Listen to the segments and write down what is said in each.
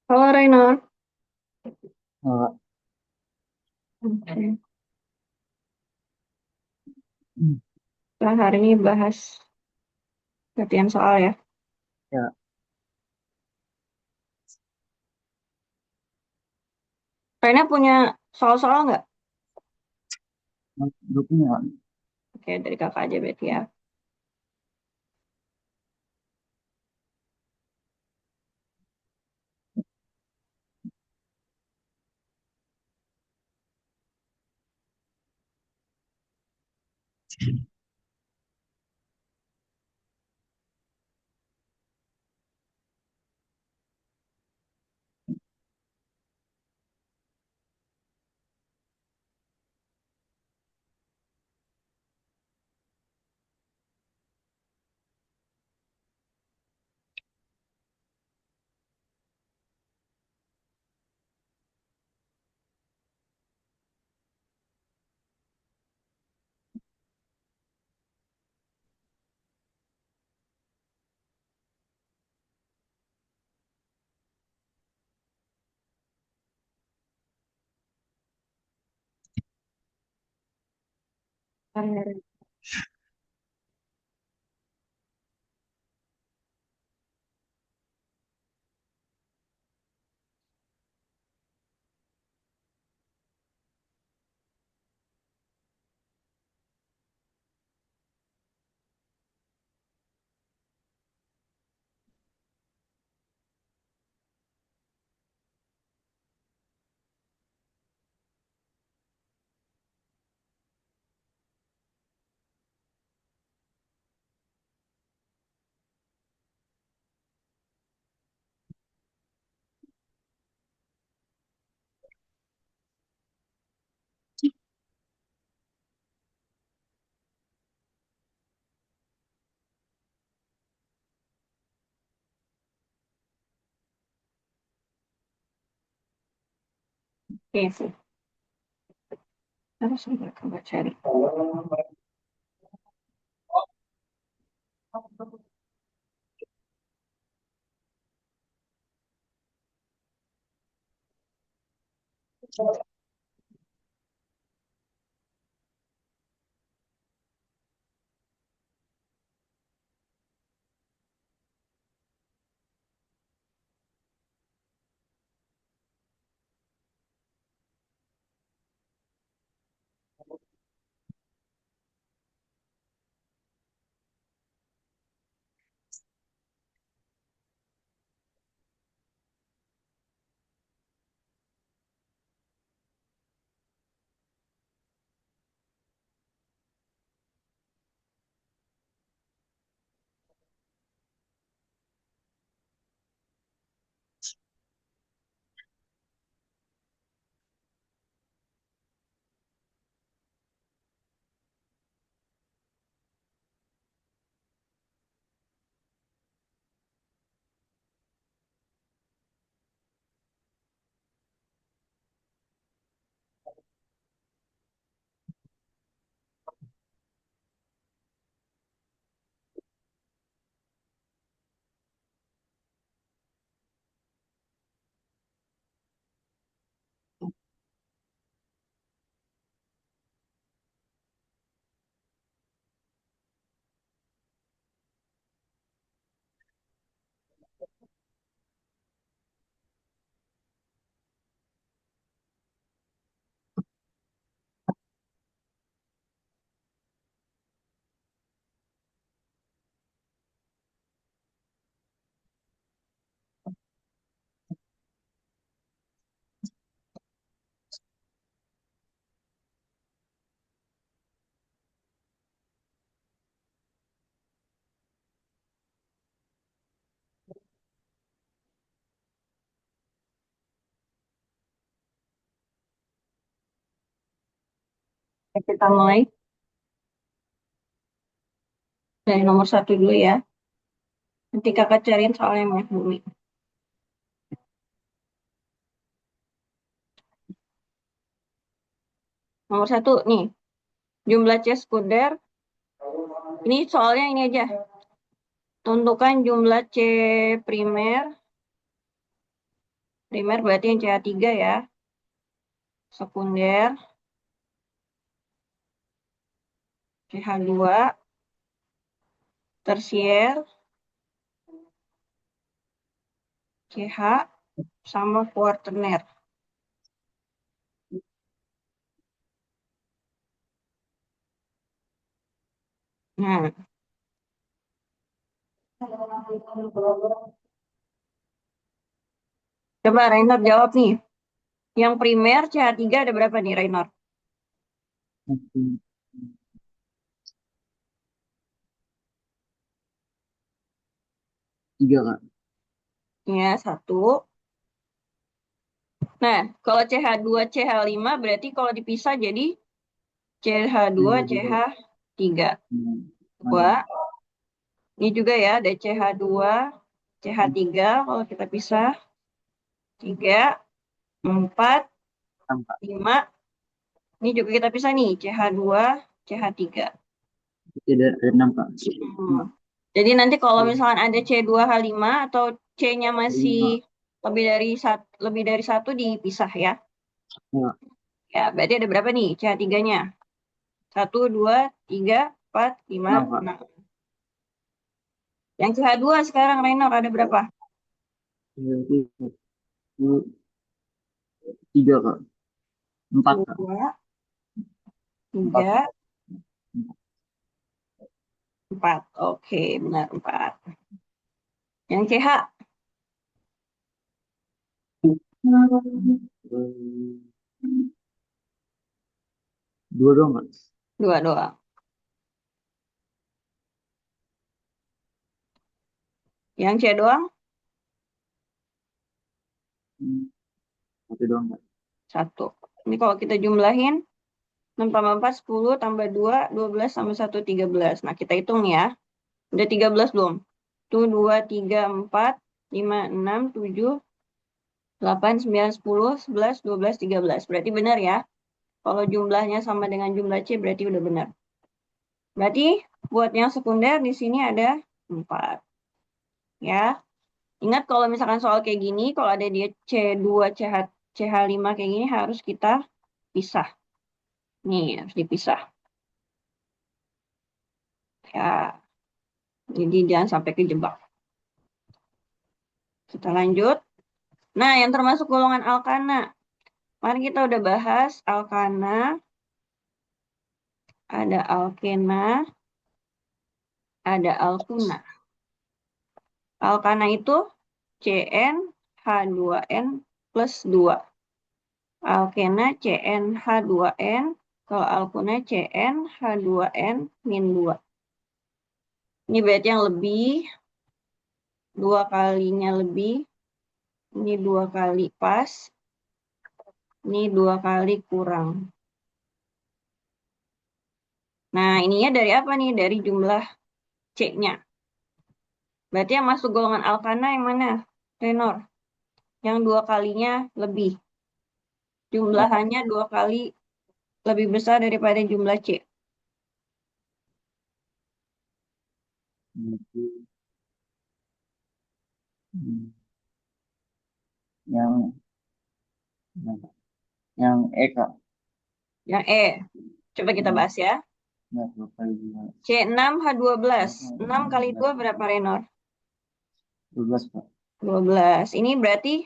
Halo Reynor. Eh, Oke. Kita hari ini bahas latihan soal ya. ya, Reyna punya soal-soal nggak? dukungnya Oke, dari kakak aja berarti ya. Oke sih. Terus coba cari. Kita mulai dari nomor satu dulu ya. Nanti kakak cariin soal yang banyak bumi. Nomor satu nih, jumlah C sekunder. Ini soalnya ini aja. Tentukan jumlah C primer Primer berarti yang CH3 ya. Sekunder CH2, tersier CH sama kuaterner. Nah, coba Rainer jawab nih. Yang primer CH3 ada berapa nih Rainer? Oke. Tiga, Kak. Ya, satu. Nah, kalau CH2, CH5 berarti kalau dipisah jadi CH2, Tiga juga. CH3. Ada. Dua. Ini juga ya, ada CH2, CH3 kalau kita pisah. 3, 4, Angka. 5. Ini juga kita pisah nih, CH2, CH3. Tidak ada enam, Kak. Hmm. Jadi nanti kalau misalkan ada C2H5 atau C-nya masih Lima. lebih dari satu dipisah ya. Ya. Ya, berarti ada berapa nih CH3-nya? 1, 2, 3, 4, 5, Enam, Kak. 6. Yang CH2 sekarang Rainer ada berapa? Berarti satu, tiga, Kak. Empat, Kak. 2, Empat. 3, 4. Oke, benar 4. Yang CH Dua doang, Kak. 2 doang. Yang C doang Satu doang, Kak. 1. Ini kalau kita jumlahin 6 tambah 4, 10 tambah 2, 12 tambah 1, 13. Nah, kita hitung ya. Udah 13 belum? Tuh 2, 3, 4, 5, 6, 7, 8, 9, 10, 11, 12, 13. Berarti benar ya. Kalau jumlahnya sama dengan jumlah C berarti udah benar. Berarti buat yang sekunder di sini ada 4. Ya. Ingat kalau misalkan soal kayak gini, kalau ada dia C2, CH5 kayak gini harus kita pisah. Nih, harus dipisah. Ya, jadi jangan sampai kejebak. Kita lanjut. Nah, yang termasuk golongan alkana. Kemarin kita udah bahas alkana, ada alkena, ada alkuna. Alkana itu CnH2n plus 2. Alkena CnH2n, kalau alkuna CnH2n min 2. Ini berarti yang lebih, 2 kalinya lebih, ini 2 kali pas, ini 2 kali kurang. Nah, ininya dari apa nih? Dari jumlah C-nya. Berarti yang masuk golongan alkana yang mana? Renor. Yang 2 kalinya lebih. Ya, Kak. Jumlahannya 2 kali lebih besar daripada jumlah C. Berarti, hmm, yang yang yang E, Kak. Yang E. Coba kita Hmm, bahas ya. ya, dua kali dua. C6H12. Berapa? 6 kali 2 berapa, Renor? 12, Kak. 12. Ini berarti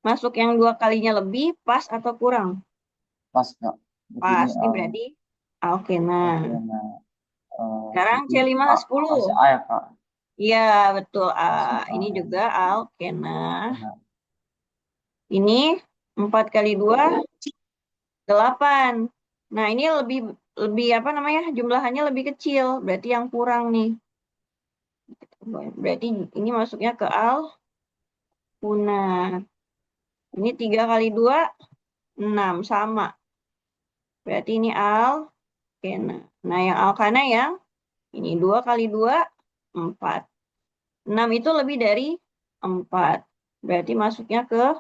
masuk yang 2 kalinya lebih, pas atau kurang? Pas, Kak. Berarti ini Pas. Ini berarti alkena. oke, nah, Sekarang berarti A, C5H10. masih A ya, Kak. Iya, betul. A. Masih A. Ini juga alkena. Nah, Ini 4 kali 2, 8. Nah, ini lebih lebih apa namanya? Jumlahannya lebih kecil. Berarti yang kurang nih. Berarti ini masuknya ke alkuna. Ini 3 kali 2, 6. Sama. Berarti ini alkena. Nah, yang alkana yang ini 2 kali 2, 4. 6 itu lebih dari 4. Berarti masuknya ke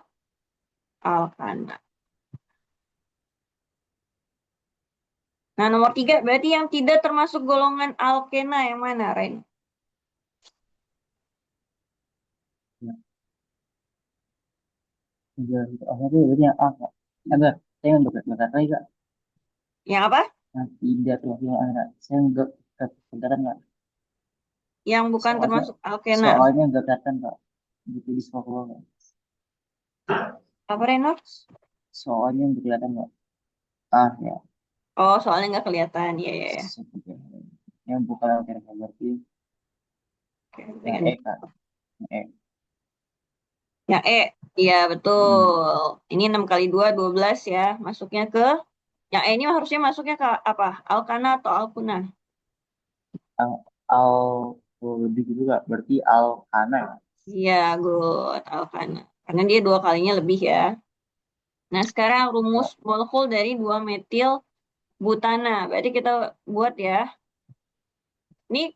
alkana. Nah, nomor 3 berarti yang tidak termasuk golongan alkena yang mana, Ren? ya. Oh, itu berarti yang A, Kak. Enggak, saya nggak dekat lagi, Kak. Yang apa? Nah, tidak tuh yang A, Kak. Saya nggak kelihatan, Kak. Yang bukan Soalnya, termasuk alkena. soalnya nggak kelihatan, Kak. Gitu di sekolah, Kak. Apa, Renor? Soalnya nggak kelihatan, Kak. Ah, ya. Oh, soalnya nggak kelihatan. Iya, iya, iya. Seperti yang bukan yang berarti Oke, yang dengan E, Kak. Yang E. yang E. Iya, Hmm. betul. Ini 6 kali 2, 12 ya. Masuknya ke, yang E ini harusnya masuknya ke apa? Alkana atau alkuna? Al, al lebih gitu, Kak. Berarti Alkana. Iya, good. Alkana. Karena dia dua kalinya lebih ya. Nah, sekarang rumus Kak. molekul dari 2 metil butana. Berarti kita buat ya. Ini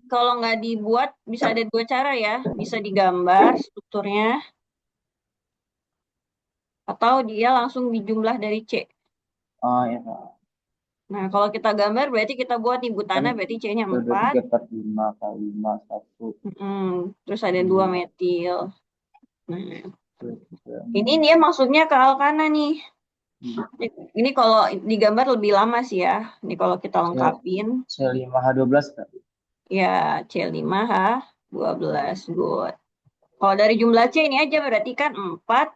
kalau nggak dibuat bisa ada dua cara ya. Bisa digambar strukturnya atau dia langsung dijumlah dari C. Oh, ya, Kak. Nah, kalau kita gambar berarti kita buat di Kan butana berarti C-nya udah 4. 3/5 kali 5 1 Terus ada 2 2 metil. Nah, 3 ini 6 dia masuknya ke alkana nih. Ini kalau digambar lebih lama sih ya. Ini kalau kita C lengkapin. C5H12, Kak. Ya, C5H12. Good. Kalau dari jumlah C ini aja berarti kan 4.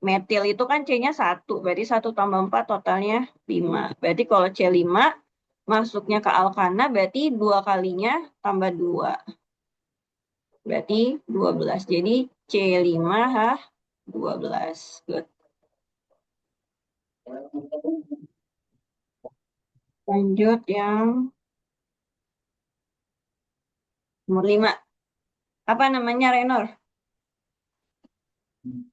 Metil itu kan C-nya 1. Berarti 1 tambah 4 totalnya 5. Berarti kalau C5 masuknya ke alkana berarti 2 kalinya tambah 2. Berarti 12. Jadi C5H12. Good. Lanjut yang nomor 5. Apa namanya, Renor? Hmm,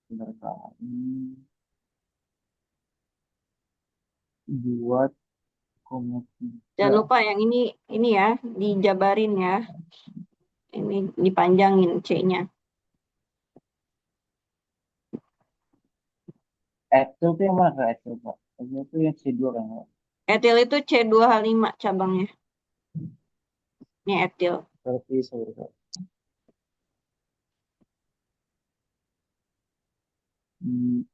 Benar, Kak. 2,3. Jangan lupa yang ini ya, dijabarin ya. Ini dipanjangin C-nya. Etil itu yang mana, Kak? Etil, Kak? Etil itu yang C2 kan, Kak? Etil itu C2H5 cabangnya. Ini etil. Berarti sorry, Kak. Hmm.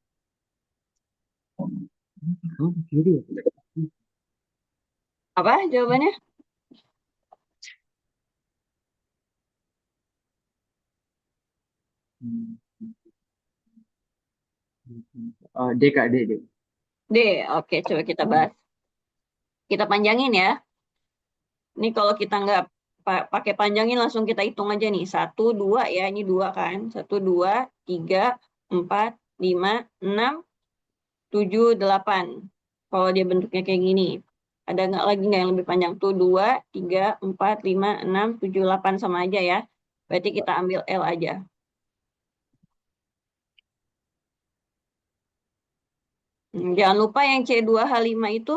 Oh, kiri ya? Apa jawabannya? Hmm. Oh, D, Kak, D, D. D. Oke, coba kita bahas. Kita panjangin ya. Ini kalau kita nggak pakai panjangin langsung kita hitung aja nih. 1, 2 ya, ini 2 kan. 1, 2, 3, 4, 5, 6, 7, 8. Kalau dia bentuknya kayak gini. Ada nggak lagi nggak yang lebih panjang? Tuh 2, 3, 4, 5, 6, 7, 8 sama aja ya. Berarti kita ambil L aja. Jangan lupa yang C2H5 itu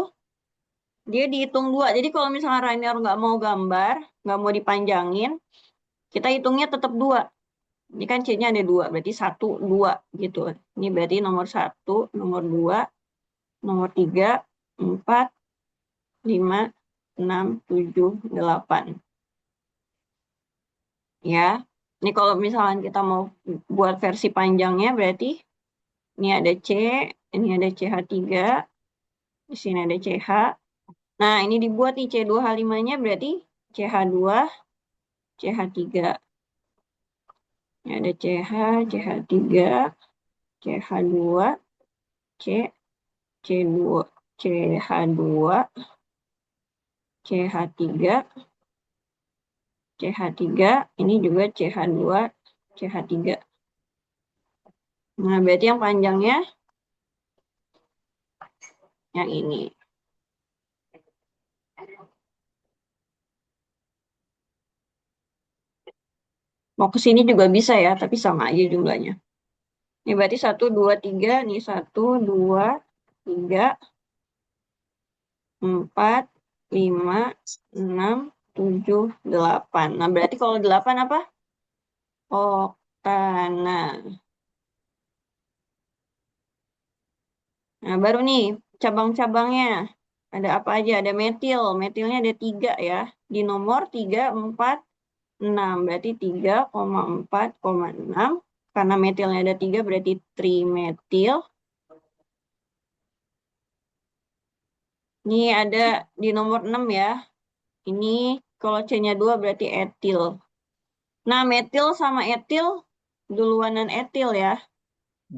dia dihitung 2. Jadi kalau misalnya Rainier nggak mau gambar, nggak mau dipanjangin, kita hitungnya tetap 2. Ini kan C-nya ada 2, berarti 1, 2 gitu. Ini berarti nomor 1, nomor 2, nomor 3, 4, 5, 6, 7, 8. Ya, ini kalau misalkan kita mau buat versi panjangnya berarti ini ada C, ini ada CH3, di sini ada CH. Nah, ini dibuat nih C2H5-nya berarti CH2, CH3. Ini ada CH, CH3, CH2, C, C2, CH2, CH3, CH3, ini juga CH2, CH3. Nah, berarti yang panjangnya yang ini. Mau ke sini juga bisa ya, tapi sama aja jumlahnya. Ini berarti 1, 2, 3, nih 1, 2, 3, 4, 5, 6, 7, 8. Nah, berarti kalau 8 apa? Oktana. Nah, baru nih cabang-cabangnya. Ada apa aja? Ada metil. Metilnya ada 3 ya. Di nomor 3, 4, 6. Berarti 3,4,6. Karena metilnya ada 3 berarti trimetil. Ini ada di nomor 6 ya. Ini kalau C-nya 2 berarti etil. Nah, metil sama etil duluanan etil ya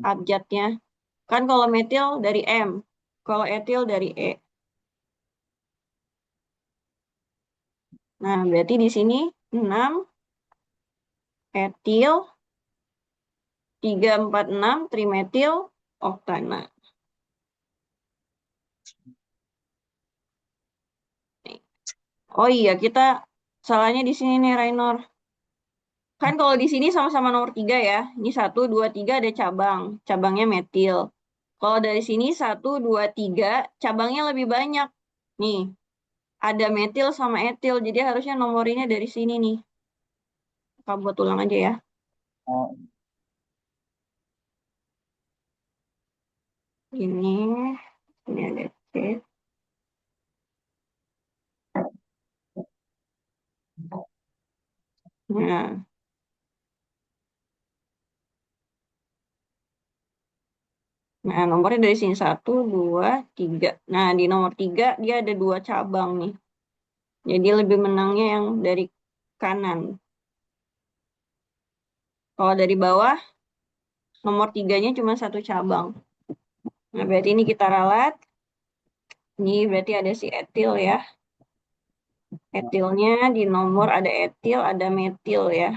abjadnya. Kan kalau metil dari M, kalau etil dari E. Nah, berarti di sini 6 etil 3,4,6 trimetil oktana. Oh iya, kita salahnya di sini nih, Rainor. Kan kalau di sini sama-sama nomor 3 ya. Ini 1, 2, 3 ada cabang. Cabangnya metil. Kalau dari sini 1, 2, 3 cabangnya lebih banyak. Nih, ada metil sama etil. Jadi harusnya nomorinnya dari sini nih. Kita buat ulang aja ya. Oh, Ini ada C. Nah, nomornya dari sini 1, 2, 3. Nah, di nomor 3 dia ada 2 cabang nih. Jadi lebih menangnya yang dari kanan. Kalau dari bawah, nomor 3-nya cuma 1 cabang. Nah, berarti ini kita ralat. Ini berarti ada si etil ya. Etilnya di nomor ada etil, ada metil ya.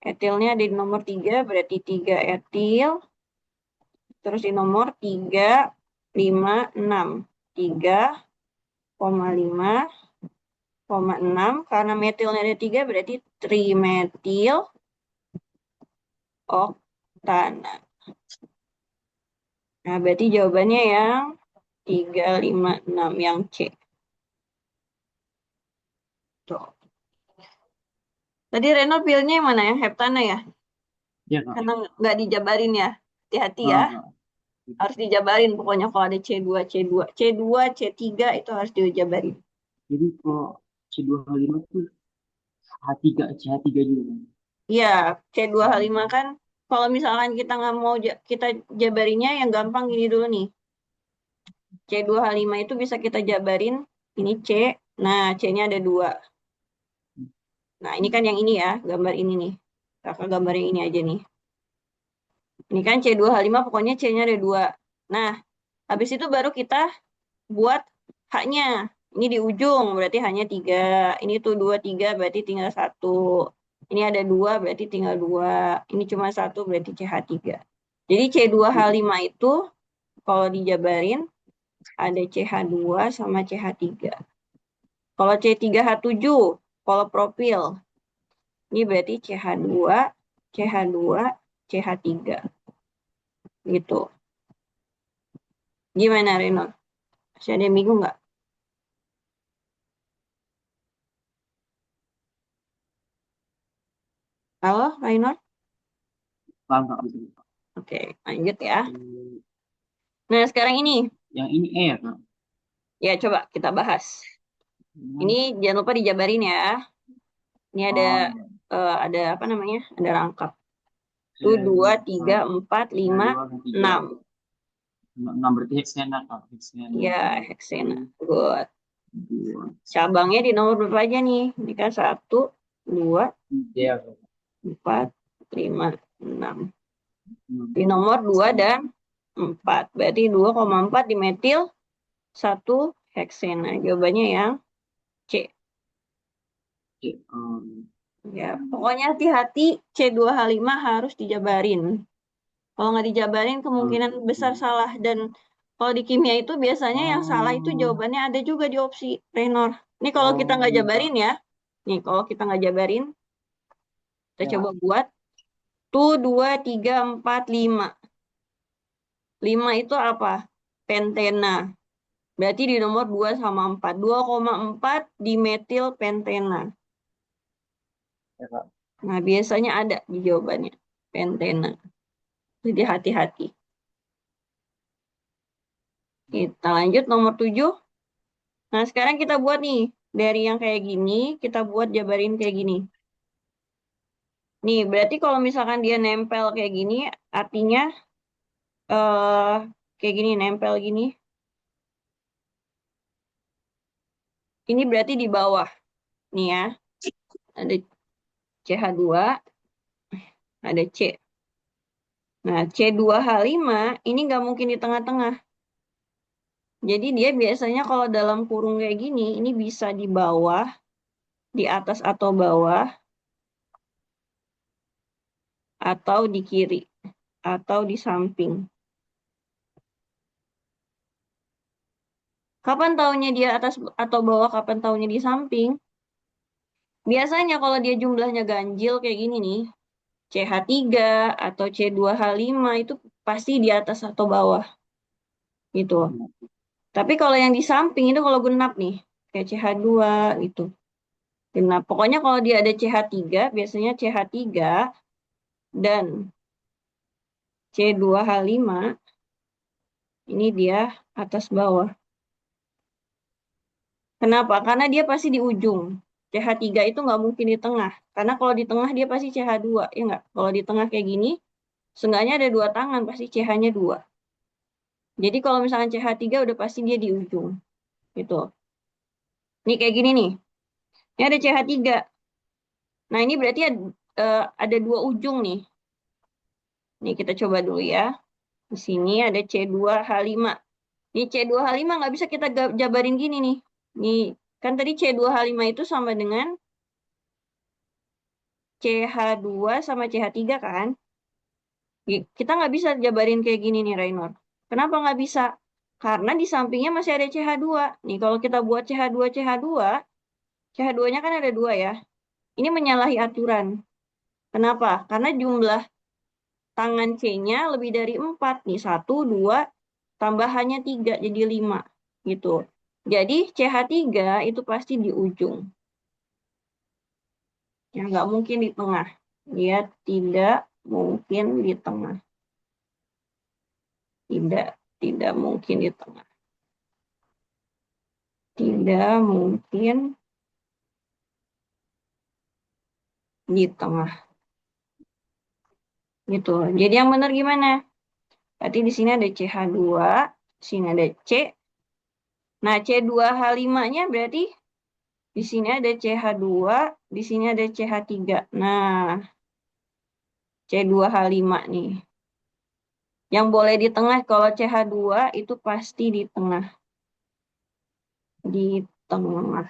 Etilnya di nomor 3 berarti 3 etil. Terus di nomor 3, 5, 6. 3,5,6. Karena metilnya ada 3 berarti trimetil oktana. Nah, berarti jawabannya yang 3, 5, 6. Yang C. Tuh. Tadi Reno pilihnya yang mana ya? Heptana ya? iya Kak. Karena nggak dijabarin ya. Hati-hati ya. Ah, Harus dijabarin pokoknya kalau ada C2, C2. C2, C3 itu harus dijabarin. jadi kalau C2H5 tuh H3, CH3 juga kan? Iya, C2H5 Hmm. kan kalau misalkan kita nggak mau kita jabarinnya yang gampang gini dulu nih. C2H5 itu bisa kita jabarin ini C. Nah, C-nya ada 2. Nah, ini kan yang ini ya, gambar ini nih. Kakak gambar yang ini aja nih. Ini kan C2H5 pokoknya C-nya ada 2. Nah, habis itu baru kita buat H-nya. Ini di ujung berarti hanya 3. Ini tuh 2, 3 berarti tinggal 1. Ini ada 2 berarti tinggal 2. Ini cuma 1 berarti CH3. Jadi C2H5 itu kalau dijabarin ada CH2 sama CH3. Kalau C3H7 kalau profil ini berarti CH2, CH2, CH3 gitu. Gimana Reno? Masih ada yang bingung nggak? Halo, Rainor? Paham Kak? Bisa. Oke, lanjut ya. Hmm, Nah, sekarang ini. yang ini E ya Kak? Ya, coba kita bahas. Ini Hmm. jangan lupa dijabarin ya. Ini Oh iya. ada apa namanya? Ada rangkap. Itu C, 2, 3, 4, ya 5, 2 ke 3. 6. 6 berarti heksena Kak. Heksena Ya, satu, heksena. Good. dua, Cabangnya di nomor berapa aja nih? Ini kan 1, 2, tiga, 4, 5, 6. enam. Di nomor 2 dan 4. Berarti 2,4 dimetil 1 heksena. Jawabannya yang C. Oke, Ya, pokoknya hati-hati C2H5 harus dijabarin. Kalau nggak dijabarin kemungkinan besar oke. salah. Dan kalau di kimia itu biasanya yang salah itu Oh, jawabannya ada juga di opsi Renor. Ini kalau kita oh nggak iya jabarin Kak. ya. Nih kalau kita nggak jabarin, kita Ya coba Kak. buat. Tuh 2, 3, 4, 5. 5 itu apa? Pentena. Berarti di nomor 2 sama 4. 2,4 dimetil pentena. Ya Kak. Nah biasanya ada di jawabannya. Pentena. Jadi hati-hati. Kita lanjut nomor 7. Nah, sekarang kita buat nih. Dari yang kayak gini, kita buat jabarin kayak gini. Nih, berarti kalau misalkan dia nempel kayak gini, artinya eh kayak gini, nempel gini. Ini berarti di bawah. Nih ya, ada CH2, ada C. Nah, C2H5 ini nggak mungkin di tengah-tengah. Jadi dia biasanya kalau dalam kurung kayak gini, ini bisa di bawah, di atas atau bawah, atau di kiri, atau di samping. Kapan taunya dia atas atau bawah, kapan taunya di samping? Biasanya kalau dia jumlahnya ganjil kayak gini nih, CH3 atau C2H5 itu pasti di atas atau bawah gitu. Tapi kalau yang di samping itu kalau genap nih, kayak CH2 gitu. Genap. Pokoknya kalau dia ada CH3, biasanya CH3 dan C2H5 ini dia atas bawah. Kenapa? Karena dia pasti di ujung. CH3 itu nggak mungkin di tengah. Karena kalau di tengah dia pasti CH2, ya nggak? Kalau di tengah kayak gini, seenggaknya ada dua tangan, pasti CH-nya dua. Jadi kalau misalkan CH3 udah pasti dia di ujung. Gitu. Nih kayak gini nih. Ini ada CH3. Nah ini berarti ada dua ujung nih. Nih kita coba dulu ya. Di sini ada C2H5. Di C2H5 nggak bisa kita jabarin gini nih. Nih, kan tadi C2H5 itu sama dengan CH2 sama CH3 kan? Kita nggak bisa jabarin kayak gini nih, Rainor. Kenapa nggak bisa? Karena di sampingnya masih ada CH2. Nih, kalau kita buat CH2, CH2, CH2-nya kan ada dua ya. Ini menyalahi aturan. Kenapa? Karena jumlah tangan C-nya lebih dari 4. Nih, 1, 2, tambahannya 3, jadi 5. Gitu. Jadi CH3 itu pasti di ujung. Ya, nggak mungkin di tengah. Dia tidak mungkin di tengah. Tidak, tidak mungkin di tengah. Tidak mungkin di tengah. Gitu. Jadi yang benar gimana? Berarti di sini ada CH2, di sini ada C. Nah, C2H5-nya berarti di sini ada CH2, di sini ada CH3. Nah, C2H5 nih. Yang boleh di tengah kalau CH2 itu pasti di tengah. Di tengah.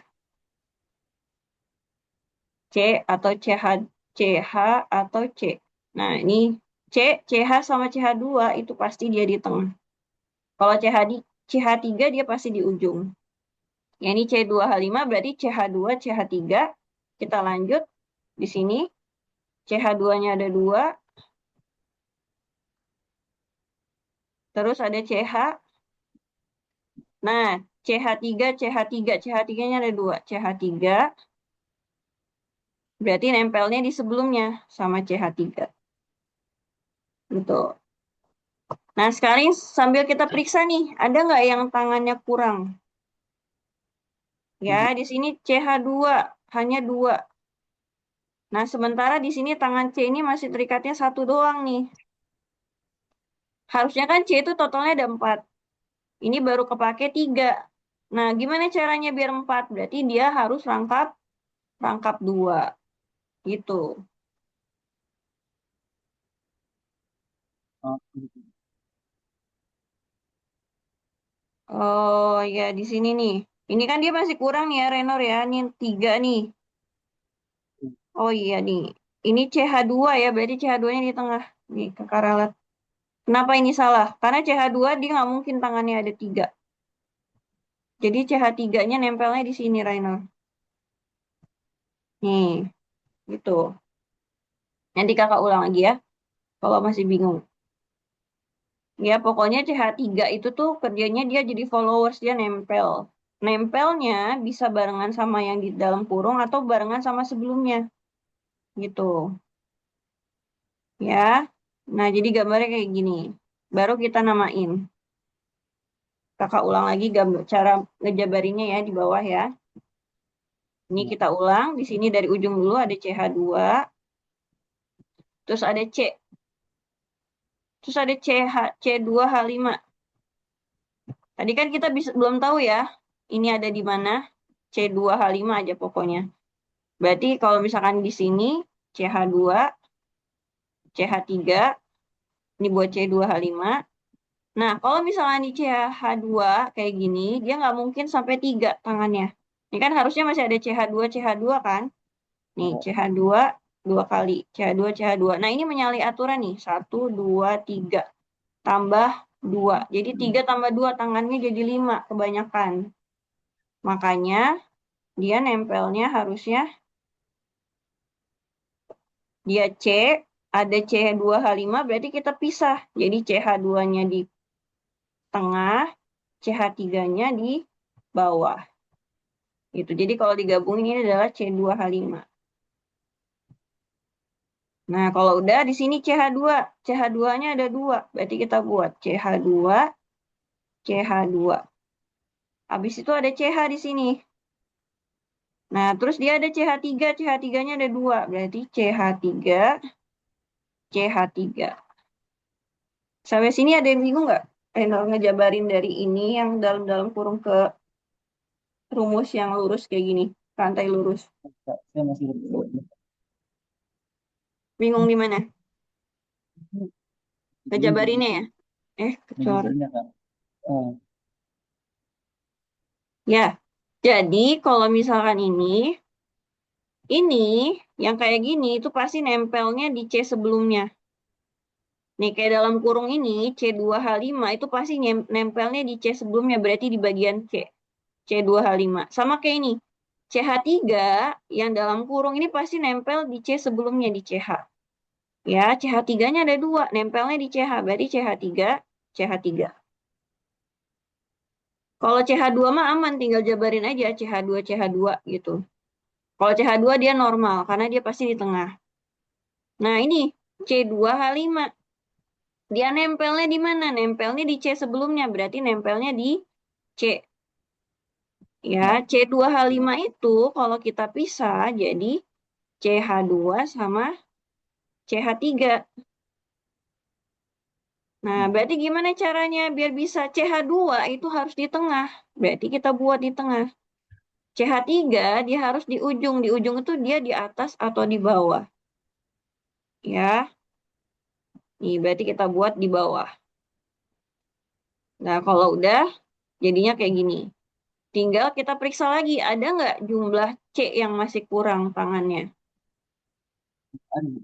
C atau CH, CH atau C. Nah, ini C, CH sama CH2 itu pasti dia di tengah. Kalau CH3 dia pasti di ujung. Ya, ini C2H5 berarti CH2, CH3. Kita lanjut di sini. CH2-nya ada 2. Terus ada CH. Nah, CH3, CH3. CH3-nya ada 2. CH3 berarti nempelnya di sebelumnya sama CH3. Gitu. Nah, sekarang sambil kita periksa nih, ada nggak yang tangannya kurang? Ya, di sini CH2 hanya 2. Nah, sementara di sini tangan C ini masih terikatnya satu doang nih. Harusnya kan C itu totalnya ada 4. Ini baru kepake 3. Nah, gimana caranya biar 4? Berarti dia harus rangkap rangkap 2. Gitu. Oh, Oh, ya di sini nih. Ini kan dia masih kurang nih ya, Renor ya. Ini 3 nih. Oh iya nih. Ini CH2 ya, berarti CH2-nya di tengah. Nih, Kakak ralat. Kenapa ini salah? Karena CH2 dia nggak mungkin tangannya ada 3. Jadi CH3-nya nempelnya di sini, Rainor. Nih, gitu. Nanti kakak ulang lagi ya, kalau masih bingung. Ya, pokoknya CH3 itu tuh kerjanya dia jadi followers, dia nempel. Nempelnya bisa barengan sama yang di dalam kurung atau barengan sama sebelumnya. Gitu. Ya. Nah, jadi gambarnya kayak gini. Baru kita namain. Kakak ulang lagi cara ngejabarinnya ya di bawah ya. Ini Ya. kita ulang. Di sini dari ujung dulu ada CH2. Terus ada C. Terus ada C2H5. Tadi kan kita belum tahu ya. Ini ada di mana. C2H5 aja pokoknya. Berarti kalau misalkan di sini CH2, CH3, ini buat C2H5. Nah, kalau misalnya di CH2 kayak gini, dia nggak mungkin sampai 3 tangannya. Ini kan harusnya masih ada CH2, CH2 kan? Nih, Ya. CH2 dua kali. CH2, CH2. Nah, ini menyalahi aturan nih. Satu, dua, tiga. Tambah 2. Jadi 3 tambah 2 tangannya jadi 5 kebanyakan. Makanya dia nempelnya harusnya dia C, ada CH2H5 berarti kita pisah. Jadi CH2-nya di tengah, CH3-nya di bawah. Gitu. Jadi kalau digabungin ini adalah C2H5. Nah, kalau udah di sini CH2, CH2-nya ada 2. Berarti kita buat CH2, CH2. Habis itu ada CH di sini. Nah, terus dia ada CH3, CH3-nya ada 2. Berarti CH3, CH3. Sampai sini ada yang bingung nggak? Ngejabarin dari ini yang dalam-dalam kurung ke rumus yang lurus kayak gini. Rantai lurus. Saya masih belum. Bingung di mana? Ini Ngejabarinnya ya? Kecuali. ngejabarinnya kak. Oh, Ya, jadi kalau misalkan ini yang kayak gini itu pasti nempelnya di C sebelumnya. Nih, kayak dalam kurung ini, C2H5 itu pasti nempelnya di C sebelumnya, berarti di bagian C. C2H5. Sama kayak ini. CH3 yang dalam kurung ini pasti nempel di C sebelumnya, di CH. Ya, CH3-nya ada 2, nempelnya di CH, berarti CH3, CH3. Kalau CH2 mah aman, tinggal jabarin aja CH2, CH2 gitu. Kalau CH2 dia normal, karena dia pasti di tengah. Nah, ini C2H5. Dia nempelnya di mana? Nempelnya di C sebelumnya, berarti nempelnya di C. Ya, ya. C2H5 itu kalau kita pisah jadi CH2 sama CH3. Nah, berarti gimana caranya biar bisa CH2 itu harus di tengah. Berarti kita buat di tengah. CH3 dia harus di ujung. Di ujung itu dia di atas atau di bawah. Ya, nih berarti kita buat di bawah. Nah, kalau udah jadinya kayak gini. Tinggal kita periksa lagi, ada nggak jumlah C yang masih kurang tangannya. Ada.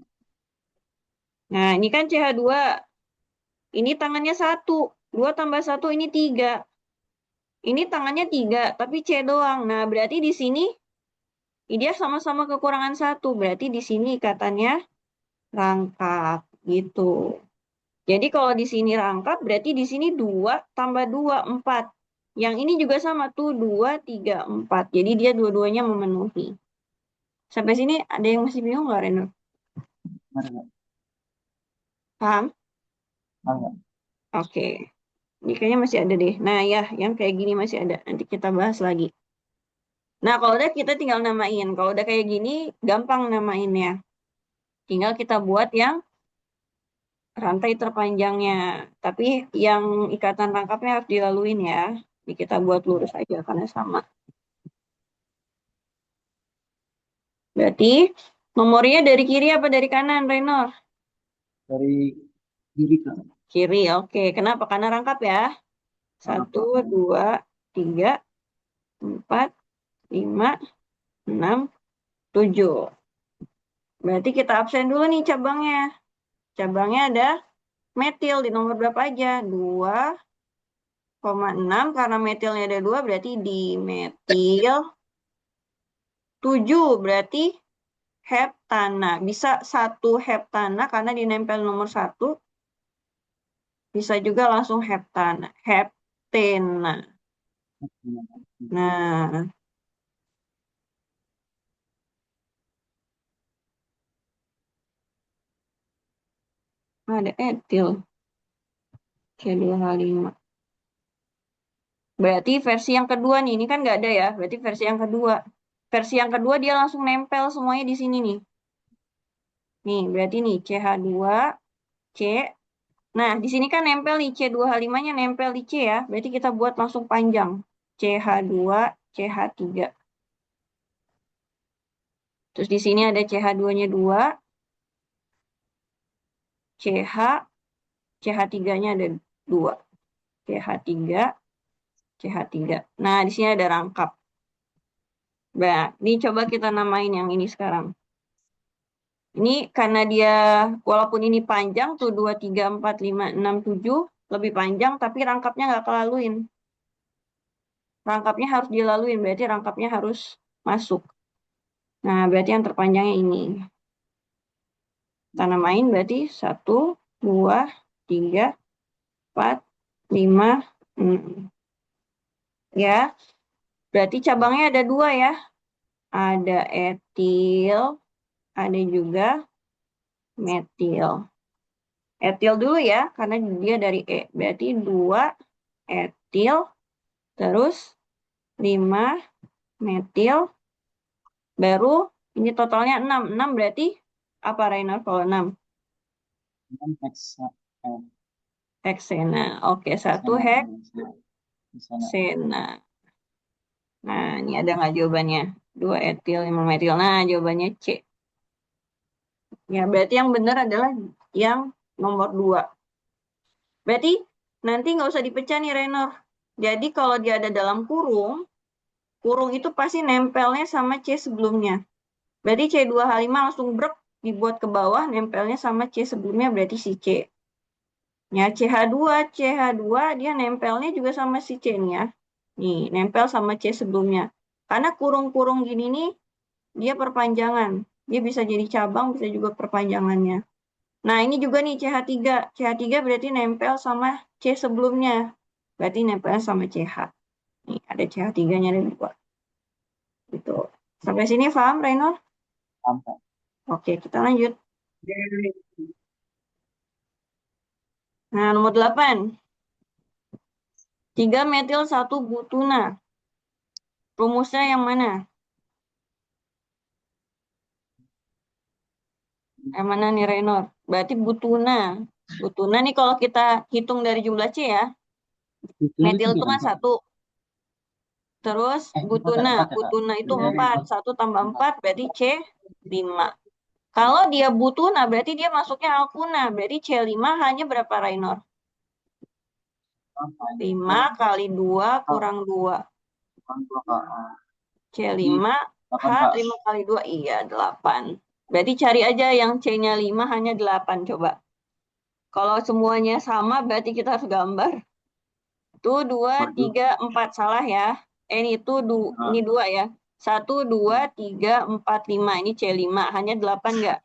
Nah, ini kan CH2. Ini tangannya 1. 2 tambah 1 ini 3. Ini tangannya 3, tapi C doang. Nah, berarti di sini dia sama-sama kekurangan 1. Berarti di sini katanya rangkap gitu. Jadi kalau di sini rangkap, berarti di sini 2 tambah 2, 4. Yang ini juga sama tuh, 2, 3, 4. Jadi dia dua-duanya memenuhi. Sampai sini ada yang masih bingung nggak, Reno? Ada nggak? Paham? Ada nggak? Oke. Ini kayaknya masih ada deh. Nah ya, yang kayak gini masih ada. Nanti kita bahas lagi. Nah, kalau udah kita tinggal namain. Kalau udah kayak gini, gampang namainnya. Tinggal kita buat yang rantai terpanjangnya. Tapi yang ikatan rangkapnya harus dilaluin ya. Ini kita buat lurus aja karena sama. Berarti nomornya dari kiri apa dari kanan, Renor? Dari diri kak. Kiri, oke. Kenapa? Karena rangkap ya. Rangkap Satu, kak. dua, tiga, empat, lima, enam, tujuh. Berarti kita absen dulu nih cabangnya. Cabangnya ada metil di nomor berapa aja? 2,6 karena metilnya ada 2 berarti di metil 7 berarti heptana. Bisa satu heptana karena dinempel nomor 1. Bisa juga langsung heptana. Heptena. Nah, ada etil. C2H5. Berarti versi yang kedua nih, ini kan nggak ada ya, berarti versi yang kedua. Versi yang kedua dia langsung nempel semuanya di sini nih. Nih, berarti nih CH2, C. Nah, di sini kan nempel nih, C2H5-nya nempel di C ya. Berarti kita buat langsung panjang. CH2, CH3. Terus di sini ada CH2-nya 2, CH, CH3-nya ada 2. CH3, CH3. Nah, di sini ada rangkap. Nah, ini coba kita namain yang ini sekarang. Ini karena dia, walaupun ini panjang tuh 2, 3, 4, 5, 6, 7, lebih panjang, tapi rangkapnya nggak kelaluin. Rangkapnya harus dilaluin, berarti rangkapnya harus masuk. Nah, berarti yang terpanjangnya ini. Kita namain berarti 1, 2, 3, 4, 5, 6. Ya, berarti cabangnya ada 2 ya. Ada etil, ada juga metil. Etil dulu ya, karena dia dari E. Berarti 2 etil, terus 5 metil, baru ini totalnya 6. 6 berarti apa Rainer kalau 6? Kan Heksena. Oke, 1 heksana. heksena. Nah, ini ada nggak jawabannya? 2 etil, 5 metil. Nah, jawabannya C. Ya, berarti yang benar adalah yang nomor 2. Berarti nanti nggak usah dipecah nih, Rainer. Jadi kalau dia ada dalam kurung, kurung itu pasti nempelnya sama C sebelumnya. Berarti C2H5 langsung brek dibuat ke bawah, nempelnya sama C sebelumnya berarti si C. Ya, CH2 dia nempelnya juga sama si C nih ya. Nih, nempel sama C sebelumnya. Karena kurung-kurung gini nih, dia perpanjangan. Dia bisa jadi cabang, bisa juga perpanjangannya. Nah, ini juga nih CH3. CH3 berarti nempel sama C sebelumnya. Berarti nempel sama CH. Nih, ada CH3-nya ada 2. Gitu. Sampai sini paham, Reynor? Sampai. Oke, kita lanjut. Nah, nomor 8. 3 metil 1 butuna. Rumusnya yang mana? Yang mana nih, Reynor? Berarti butuna. Butuna nih kalau kita hitung dari jumlah C ya. Itu Metil tiga itu kan kan Kak? 1. Terus Empat butuna. empat ya Kak? Butuna itu Iya, 4. empat. 1 tambah Empat. 4 berarti C5. Kalau dia butuna berarti dia masuknya alkuna. Berarti C5 hanya berapa, Raynor? Apa? 5 kali 2 Kak, kurang 2. bukan dua Kak. Jadi C5 H 8 Kak. 5 kali 2. Iya, 8. Berarti cari aja yang C-nya 5 hanya 8. Coba. Kalau semuanya sama berarti kita harus gambar. Tuh 2, Waduh. 3, 4. Salah ya. Ini tuh ini Nah, 2 ya. 1, 2, 3, 4, 5. Ini C5. Hanya 8 nggak?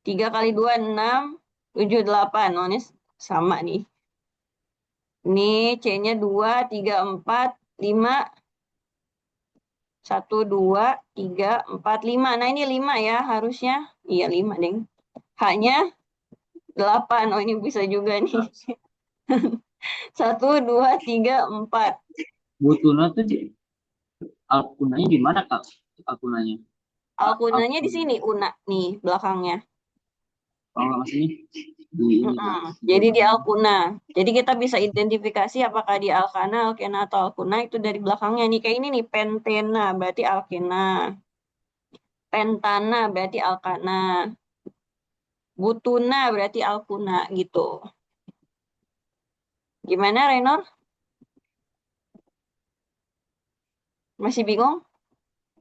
3 kali 2, 6. 7, 8. Oh, ini sama nih. Ini C-nya 2, 3, 4, 5. 1, 2, 3, 4, 5. Nah, ini 5 ya harusnya. Iya, 5, Deng. Hanya 8. Oh, ini bisa juga nih. 1, 2, 3, 4. Butuna tuh di Alkunanya di mana Kak? Alkunanya. Alkunanya di Alkun. sini, una nih belakangnya. Kalau nggak maksudnya di ini Kak. Jadi di alkuna. Jadi kita bisa identifikasi apakah di alkana, alkena, atau alkuna itu dari belakangnya. Nih kayak ini nih, pentena berarti alkena. Pentana berarti alkana. Butuna berarti alkuna gitu. Gimana, Renor? Masih bingung?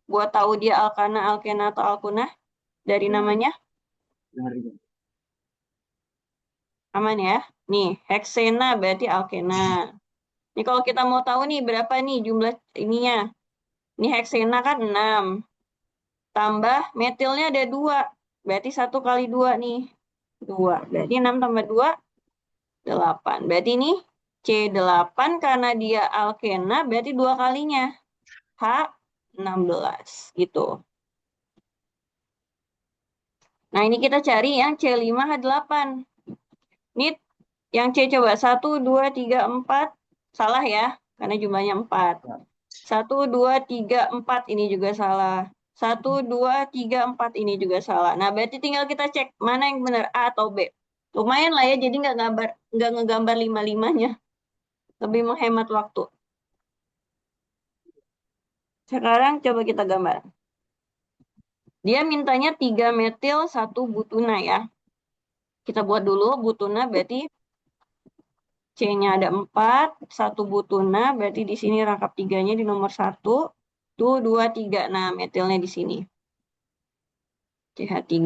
Buat tahu dia alkana, alkena, atau alkuna dari namanya? Dari Aman ya? Nih, heksena berarti alkena. Nih kalau kita mau tahu nih berapa nih jumlah ininya. Ini heksena kan 6. Tambah metilnya ada 2. Berarti 1 kali 2 nih. 2. Berarti 6 tambah 2, 8. Berarti ini C8 karena dia alkena berarti 2 kalinya. H16 gitu. Nah ini kita cari yang C5H8. Ini yang C coba 1, 2, 3, 4. Salah ya. karena jumlahnya 4. Ya. 1, 2, 3, 4 ini juga salah. 1, 2, 3, 4 ini juga salah. Nah, berarti tinggal kita cek mana yang benar, A atau B. Lumayan lah ya, jadi nggak ngegambar lima-limanya. Lebih menghemat waktu. Sekarang coba kita gambar. Dia mintanya 3 metil, 1 butuna ya. Kita buat dulu butuna berarti C-nya ada 4, 1 butuna berarti di sini rangkap 3-nya di nomor 1. Tuh 2, 3. Nah, metilnya di sini. CH3,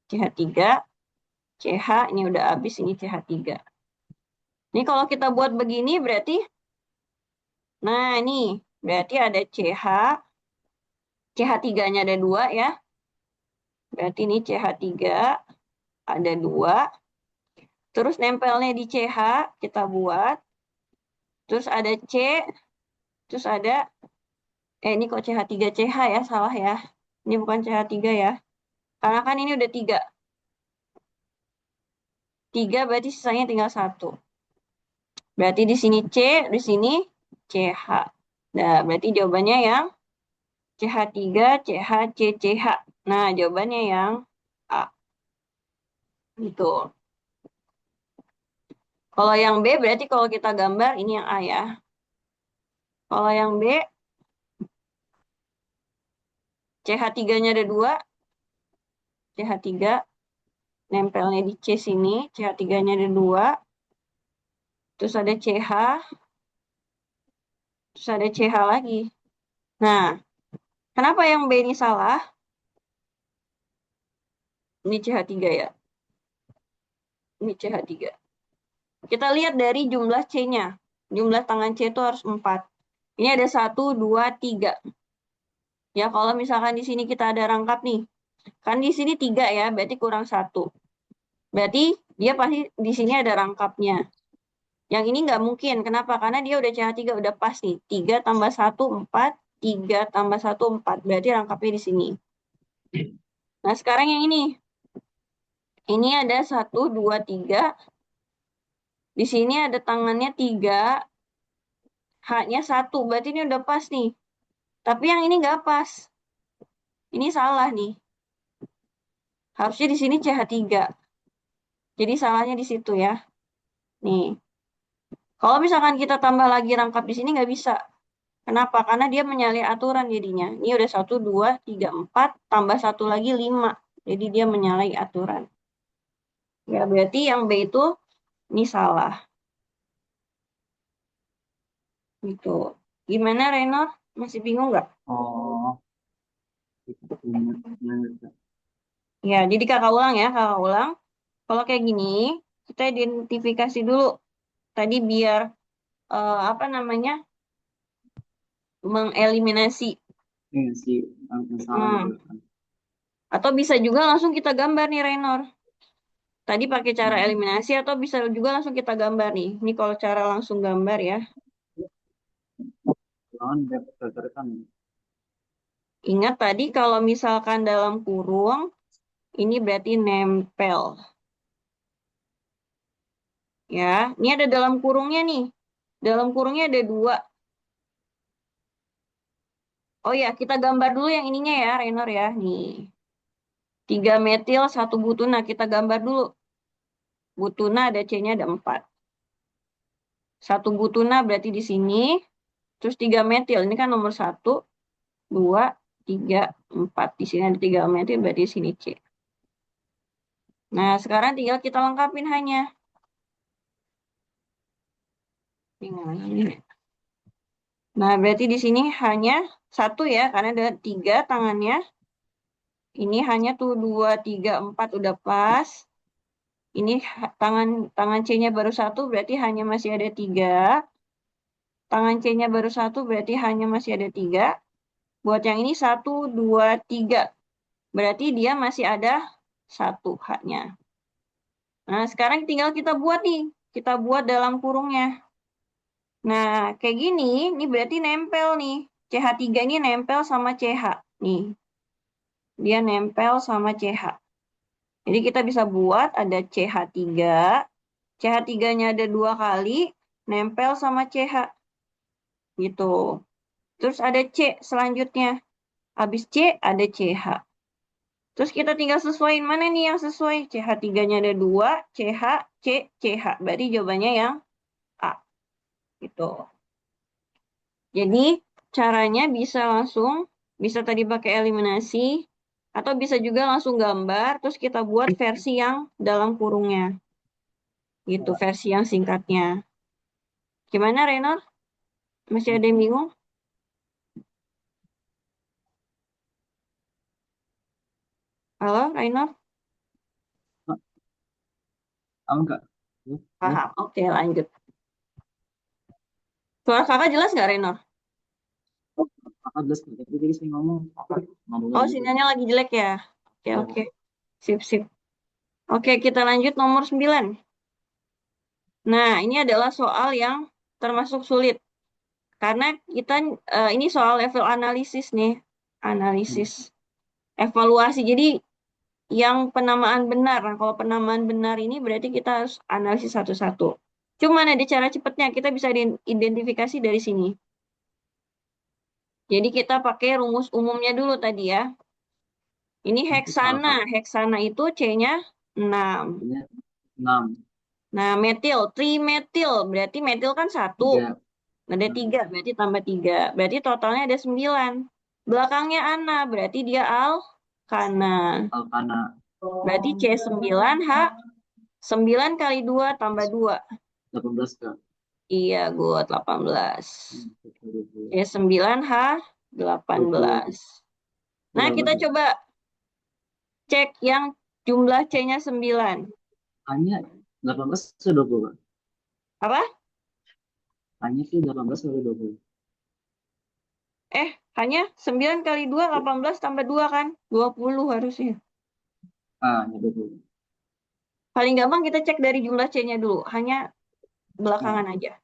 CH3, CH ini udah habis, ini CH3. Ini kalau kita buat begini berarti, nah ini berarti ada CH, CH3-nya ada 2 ya. Berarti ini CH3 ada 2. Terus nempelnya di CH kita buat. Terus ada C, terus ada, ini kok CH3CH ya, salah ya. Ini bukan CH3 ya. Karena kan ini udah 3. 3 berarti sisanya tinggal 1. Berarti di sini C, di sini CH. Nah, berarti jawabannya yang CH3, CH, C, CH. Nah, jawabannya yang A. Gitu. Kalau yang B berarti kalau kita gambar ini yang A ya. Kalau yang B, CH3-nya ada 2. CH3 nempelnya di C sini. CH3-nya ada 2. Terus ada CH. Terus ada CH lagi. Nah, kenapa yang B ini salah? Ini CH3 ya. Ini CH3. Kita lihat dari jumlah C-nya. Jumlah tangan C itu harus 4. Ini ada 1, 2, 3. Ya, kalau misalkan di sini kita ada rangkap nih. Kan di sini 3 ya, berarti kurang 1. Berarti dia pasti di sini ada rangkapnya. Yang ini nggak mungkin. Kenapa? Karena dia udah CH3, udah pas nih. 3 tambah 1, 4. 3 tambah 1, 4. Berarti rangkapnya di sini. Nah, sekarang yang ini. Ini ada 1, 2, 3. Di sini ada tangannya 3. H-nya 1. Berarti ini udah pas nih. Tapi yang ini nggak pas. Ini salah nih. Harusnya di sini CH3. Jadi salahnya di situ ya. Nih. Kalau misalkan kita tambah lagi rangkap di sini nggak bisa. Kenapa? Karena dia menyalahi aturan jadinya. Ini udah 1, 2, 3, 4. Tambah 1 lagi 5. Jadi dia menyalahi aturan. Ya, berarti yang B itu ini salah. Gitu. Gimana, Renor? Masih bingung nggak? Oh, ingat. Ya, jadi kakak ulang ya, kakak ulang. Kalau kayak gini, kita identifikasi dulu. Tadi biar, apa namanya, mengeliminasi. Ini sih yang salah Hmm. dulu kan. Atau bisa juga langsung kita gambar nih, Renor. Tadi pakai cara Hmm. eliminasi atau bisa juga langsung kita gambar nih. Ini kalau cara langsung gambar ya. Jangan dapat kan. Ingat tadi kalau misalkan dalam kurung, ini berarti nempel. Ya, ini ada dalam kurungnya nih. Dalam kurungnya ada 2. Oh ya, kita gambar dulu yang ininya ya, Renor ya. Nih, 3 metil, 1 butuna. Kita gambar dulu. Butuna ada C-nya ada 4. 1 butuna berarti di sini. Terus 3 metil. Ini kan nomor 1, 2, 3, 4. Di sini ada 3 metil berarti di sini C. Nah, sekarang tinggal kita lengkapin hanya. Nah, berarti di sini hanya 1 ya, karena ada 3 tangannya. Ini hanya tuh 2, 3, 4 udah pas. Ini tangan C-nya baru 1, berarti hanya masih ada 3. Tangan C-nya baru 1, berarti hanya masih ada 3. Buat yang ini 1, 2, 3. Berarti dia masih ada 1 H-nya. Nah, sekarang tinggal kita buat nih. Kita buat dalam kurungnya. Nah, kayak gini, ini berarti nempel nih. CH3 ini nempel sama CH. Nih, dia nempel sama CH. Jadi kita bisa buat ada CH3. CH3-nya ada 2 kali, nempel sama CH. gitu. Terus ada C selanjutnya. Habis C ada CH. Terus kita tinggal sesuaiin mana nih yang sesuai. CH3-nya ada 2, CH, C, CH. Berarti jawabannya yang A. Gitu. Jadi caranya bisa langsung, bisa tadi pakai eliminasi, atau bisa juga langsung gambar, terus kita buat versi yang dalam kurungnya. Gitu, versi yang singkatnya. Gimana, Renor? Masih ada yang bingung? Halo, Renor? Tahu nggak? Ya, ya. Paham. Oke, lanjut. Suara kakak jelas nggak, Renor? 14 tapi tadi saya ngomong Oh, manual gitu. sinyalnya lagi jelek ya? Oke, Ya, oke. Sip, sip. Oke, kita lanjut nomor 9. Nah, ini adalah soal yang termasuk sulit. Karena kita, ini soal level analisis nih. Analisis. Evaluasi. Jadi, yang penamaan benar. Nah, kalau penamaan benar ini berarti kita harus analisis satu-satu. Cuman ada cara cepatnya. Kita bisa identifikasi dari sini. Jadi, kita pakai rumus umumnya dulu tadi ya. Ini itu salah heksana. Heksana itu C-nya 6. satunya 6 Nah, metil, trimetil, berarti metil kan 1. 3 Ada 3, berarti tambah 3. Berarti totalnya ada 9. Belakangnya ana, berarti dia alkana. alkana Berarti C9, H, 9 kali 2 tambah 2. 18 Kak. Iya, good, 18. Hmm, C9, H, 20 18. Nah, berapa kita tuh? coba cek yang jumlah C-nya 9. Hanya 18 atau 20 Kak? Apa? Hanya sih 18 atau 20. Hanya 9 kali 2, 18 tambah 2 kan? 20 harusnya. Ah, hanya 20. Paling gampang kita cek dari jumlah C-nya dulu. Hanya Ah, belakangan aja.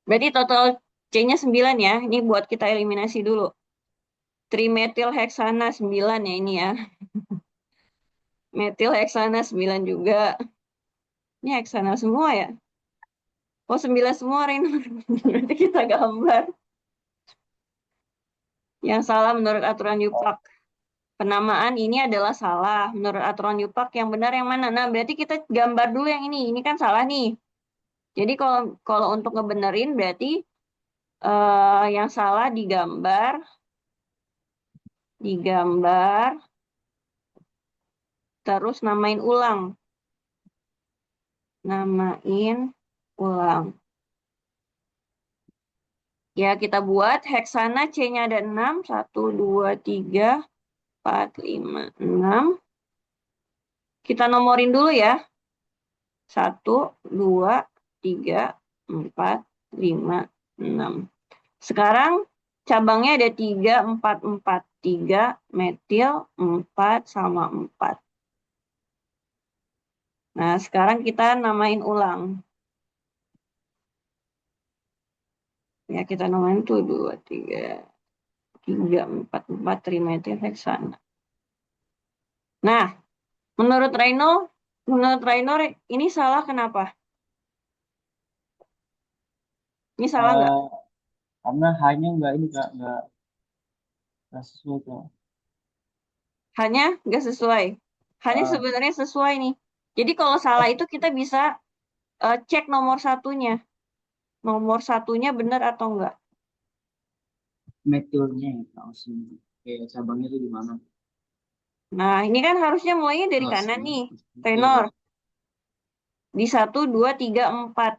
Berarti total C-nya 9 ya. Ini buat kita eliminasi dulu. Trimetil heksana 9 ya ini ya. Metil heksana 9 juga. Ini heksana semua ya. Oh 9 semua Ren. Berarti kita gambar. Yang salah menurut aturan Yupak. Penamaan ini adalah salah. Menurut aturan Yupak yang benar yang mana? Nah berarti kita gambar dulu yang ini. Ini kan salah nih. Jadi kalau kalau untuk ngebenerin berarti yang salah digambar, terus namain ulang. Namain ulang. Ya, kita buat heksana C-nya ada 6. 1, 2, 3, 4, 5, 6. Kita nomorin dulu ya. 1, 2, 3, 4, 5, 6. Sekarang cabangnya ada 3, 4, 4. 3 metil, 4 sama 4. Nah, sekarang kita namain ulang. Ya, kita namain tuh 2, 3, 3, 4, 4 trimetil heksana. Nah, menurut Reino ini salah kenapa? Ini salah nggak? eh, karena hanya nggak ini Kak, nggak sesuai Kak. Hanya nggak sesuai. Hanya Ah, sebenarnya sesuai nih. Jadi kalau salah itu kita bisa cek nomor satunya. Nomor satunya benar atau enggak. metilnya ya Kak, maksudnya. Kayak cabangnya itu di mana? Nah, ini kan harusnya mulainya dari Ah, kanan sini. nih. Iya Tenor. Kak. Di 1, 2, 3, 4.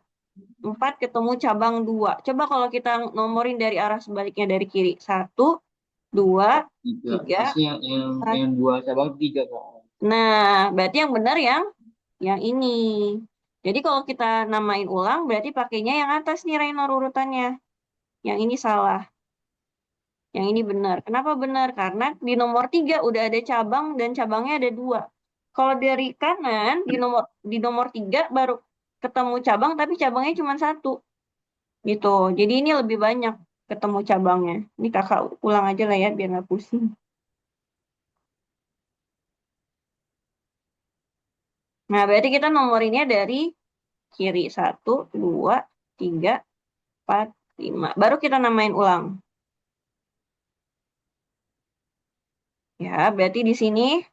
4 ketemu cabang 2. Coba kalau kita nomorin dari arah sebaliknya dari kiri. 1, 2, 3. 3, Maksudnya yang 4. yang dua cabang 3 Kak. Nah, berarti yang benar yang ini. Jadi kalau kita namain ulang, berarti pakainya yang atas nih Raynor urutannya. Yang ini salah. Yang ini benar. Kenapa benar? Karena di nomor 3 udah ada cabang dan cabangnya ada 2. Kalau dari kanan, di nomor 3 baru ketemu cabang, tapi cabangnya cuma 1. Gitu. Jadi ini lebih banyak ketemu cabangnya. Ini kakak ulang aja lah ya, biar nggak pusing. Nah, berarti kita nomorinnya dari kiri. 1, 2, 3, 4, 5. Baru kita namain ulang. Ya, berarti di sini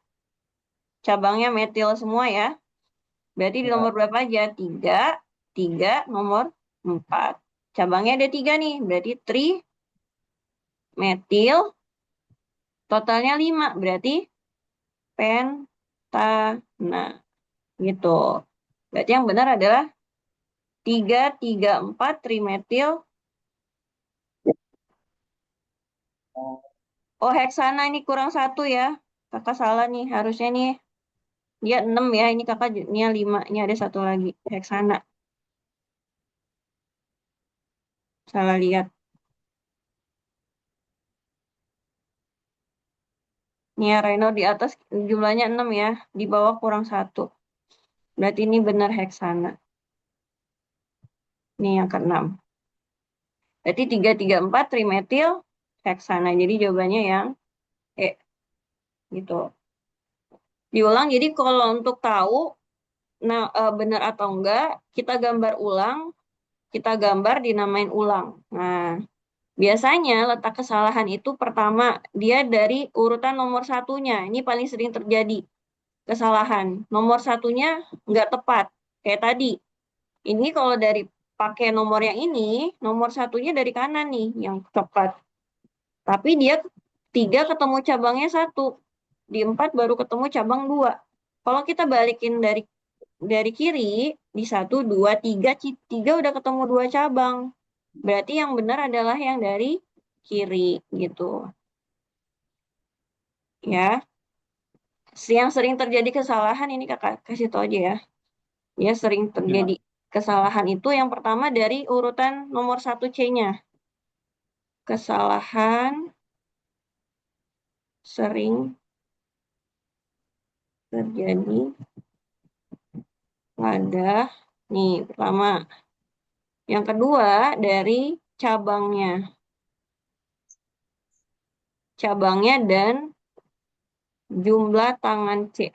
cabangnya metil semua ya. Berarti di nomor Ya. berapa aja? 3, 3, nomor 4. Cabangnya ada 3 nih, berarti tri metil, totalnya 5, berarti pentana. Gitu. Berarti yang benar adalah 3, 3, 4, trimetil. Oh, heksana ini kurang 1 ya. Kakak salah nih, harusnya nih. Dia 6 ya, ini kakak ini 5. Ini ada satu lagi, heksana. Salah lihat. Nih ya, Reno di atas jumlahnya 6 ya. Di bawah kurang 1. Berarti ini benar heksana. Ini yang keenam. Berarti 3, 3, 4, trimetil, heksana. Jadi jawabannya yang E. Gitu. Diulang, jadi kalau untuk tahu nah, benar atau enggak, kita gambar ulang, kita gambar dinamain ulang. Nah, biasanya letak kesalahan itu pertama, dia dari urutan nomor satunya. Ini paling sering terjadi kesalahan. Nomor satunya nggak tepat. Kayak tadi. Ini kalau dari pakai nomor yang ini, nomor satunya dari kanan nih, yang coklat. Tapi dia 3 ketemu cabangnya 1. Di 4 baru ketemu cabang 2. Kalau kita balikin dari kiri, di 1, 2, 3, 3 udah ketemu 2 cabang. Berarti yang benar adalah yang dari kiri gitu. Ya, yang sering terjadi kesalahan ini kakak kasih tahu aja ya. Ya, sering terjadi Ya. kesalahan itu yang pertama dari urutan nomor 1 C-nya. Kesalahan sering terjadi pada, nih pertama. Yang kedua dari cabangnya. Cabangnya dan jumlah tangan C.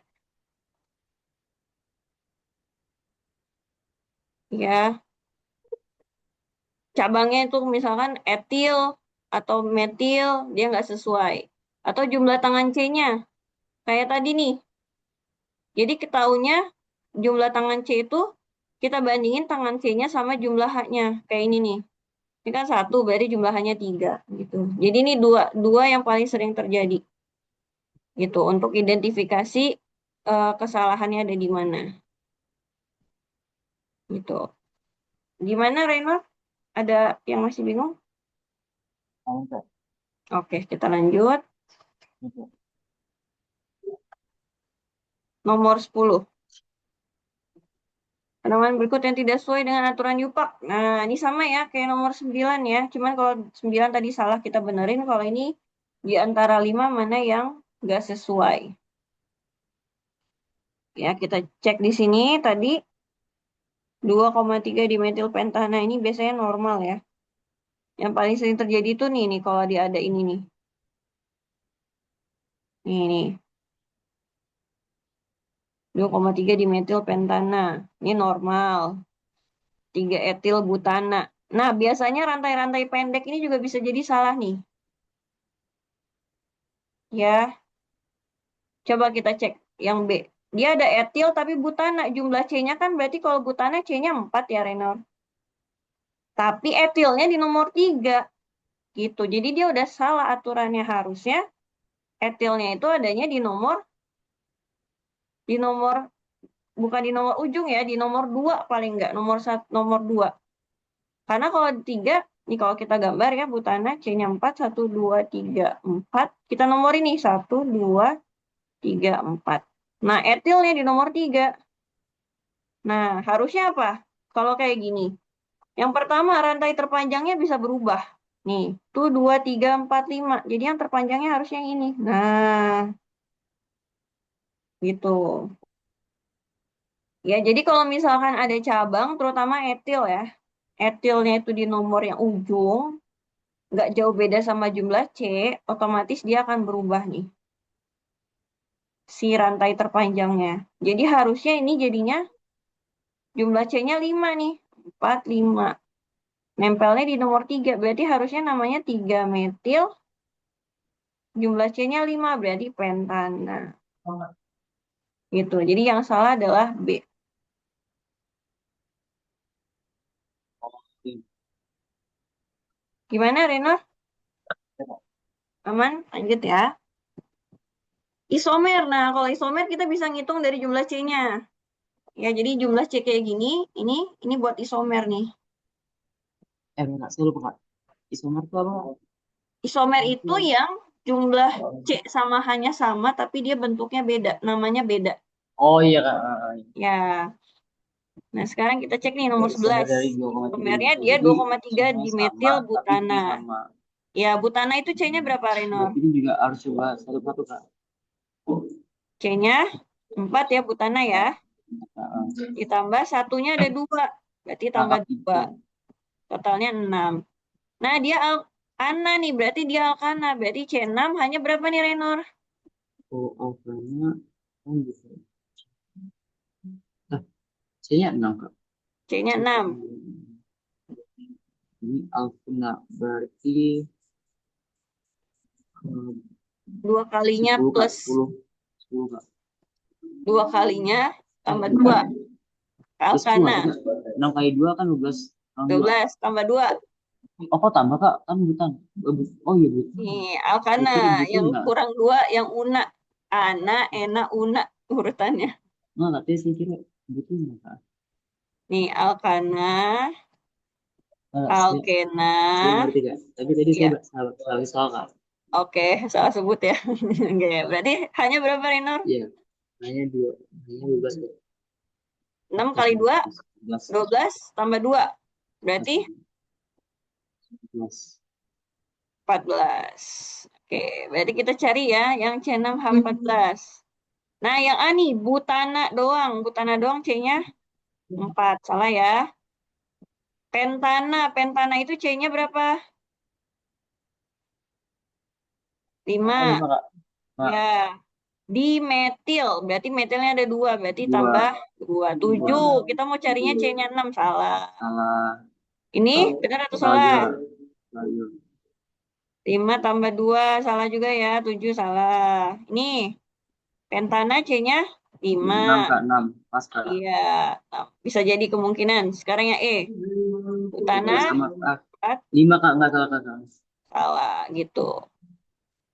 Ya, cabangnya itu misalkan etil atau metil, dia nggak sesuai. Atau jumlah tangan C-nya, kayak tadi nih. Jadi ketahuinya jumlah tangan C itu kita bandingin tangan C-nya sama jumlah H-nya. Kayak ini nih. Ini kan 1, berarti jumlah H-nya 3. Gitu. Jadi ini dua yang paling sering terjadi. Gitu, untuk identifikasi kesalahannya ada di mana. Gitu. Gimana, Reno? Ada yang masih bingung? Mantap. Oke, kita lanjut. Gitu. Nomor 10. Penemuan berikut yang tidak sesuai dengan aturan Yupak. Nah, ini sama ya, kayak nomor 9 ya. Cuman kalau 9 tadi salah kita benerin. Kalau ini di antara 5 mana yang nggak sesuai. Ya, kita cek di sini tadi 2,3 dimetil pentana ini biasanya normal ya. Yang paling sering terjadi itu nih kalau dia ada ini nih. Nih. 2,3 dimetil pentana. Ini normal. 3 etil butana. Nah, biasanya rantai-rantai pendek ini juga bisa jadi salah nih. Ya, coba kita cek yang B. Dia ada etil tapi butana. Jumlah C-nya kan berarti kalau butana C-nya 4 ya, Renor. Tapi etilnya di nomor 3. Gitu. Jadi dia udah salah aturannya. Harusnya etilnya itu adanya di nomor bukan di nomor ujung ya, di nomor 2 paling enggak, nomor 2. Karena kalau 3, nih kalau kita gambar ya butana C-nya 4, 1, 2, 3, 4. Kita nomor ini 1, 2, 3, 4. Nah, etilnya di nomor 3. Nah, harusnya apa? Kalau kayak gini. Yang pertama, rantai terpanjangnya bisa berubah. Nih, tuh 2, 3, 4, 5. Jadi yang terpanjangnya harusnya yang ini. Nah, gitu. Ya, jadi kalau misalkan ada cabang, terutama etil ya. Etilnya itu di nomor yang ujung, nggak jauh beda sama jumlah C, otomatis dia akan berubah nih. Si rantai terpanjangnya. Jadi harusnya ini jadinya jumlah C-nya 5 nih. 4, 5. Nempelnya di nomor 3, berarti harusnya namanya 3 metil, jumlah C-nya 5, berarti pentana. Gitu. Jadi yang salah adalah B. Oke. Gimana, Reno? Aman? Lanjut ya. Isomer. Nah, kalau isomer kita bisa ngitung dari jumlah C-nya. Ya, jadi jumlah C kayak gini, ini buat isomer nih. Enggak, saya lupa Kak. Isomer itu apa? Isomer itu yang jumlah C sama hanya sama, tapi dia bentuknya beda, namanya beda. Oh iya Kak. Ya, nah sekarang kita cek nih nomor Isomer 11. dari 2,3 Isomernya itu. dia Jadi 2,3 C-nya sama, dimetil tapi butana. D sama. Ya, butana itu C-nya berapa, Renor? Berarti ini juga harus coba satu-satu Kak. C-nya 4 ya, butana ya. Nah, Ditambah satunya ada 2. Berarti tambah nah, 2. itu. Totalnya 6. Nah, dia alkana nih. Berarti dia alkana. Berarti C6 hanya berapa nih, Renor? Oh, alfanya kan bisa. Nah, C-nya 6 Kak. C-nya 6. Ini alfanya berarti 2 kalinya 10 Kak. plus 10 Kak. 2 kalinya tambah 2. Ya 10 Alkana. nggak sih Kak? 6 kali 2 kan 12 kurang 2. 12 tambah 2. Oh, kok tambah Kak? Kan butan. Oh iya, butan. Nih, alkana. Berarti Yang butan. kurang 2 yang una. Ana, ena, una urutannya. Nah, tapi saya kira butan nggak Kak? Nih, alkana, Nah, alkena. saya ngerti Kak. Tapi tadi saya Ya, salah, salah soal Kak. oke. Salah sebut ya. Oke, berarti hanya berapa, Renor? Iya, hanya dua, hanya 12 Kak. 6 Pas kali 2, 11, 12 tambah 2. Berarti 11. 14. Oke, berarti kita cari ya yang C6H14. Nah, yang A nih, butana doang. Butana doang C-nya 4. Salah ya. Pentana. Pentana itu C-nya berapa? Oh, 5. 5 Kak. Kak, Ya. Dimetil. Berarti metilnya ada 2. Berarti 2. tambah 2. 7. 2. Kita mau carinya C-nya 6. Salah. Salah. Ini benar atau Salah salah? juga. Salah juga. 5 tambah 2. Salah juga ya. 7 salah. Ini. Pentana C-nya 5. 6 Kak, 6. Pas Kak. Iya. Nah, bisa jadi kemungkinan. Sekarang yang E. Butana Ya, sama. 4. 5 Kak, nggak salah Kak. Salah gitu.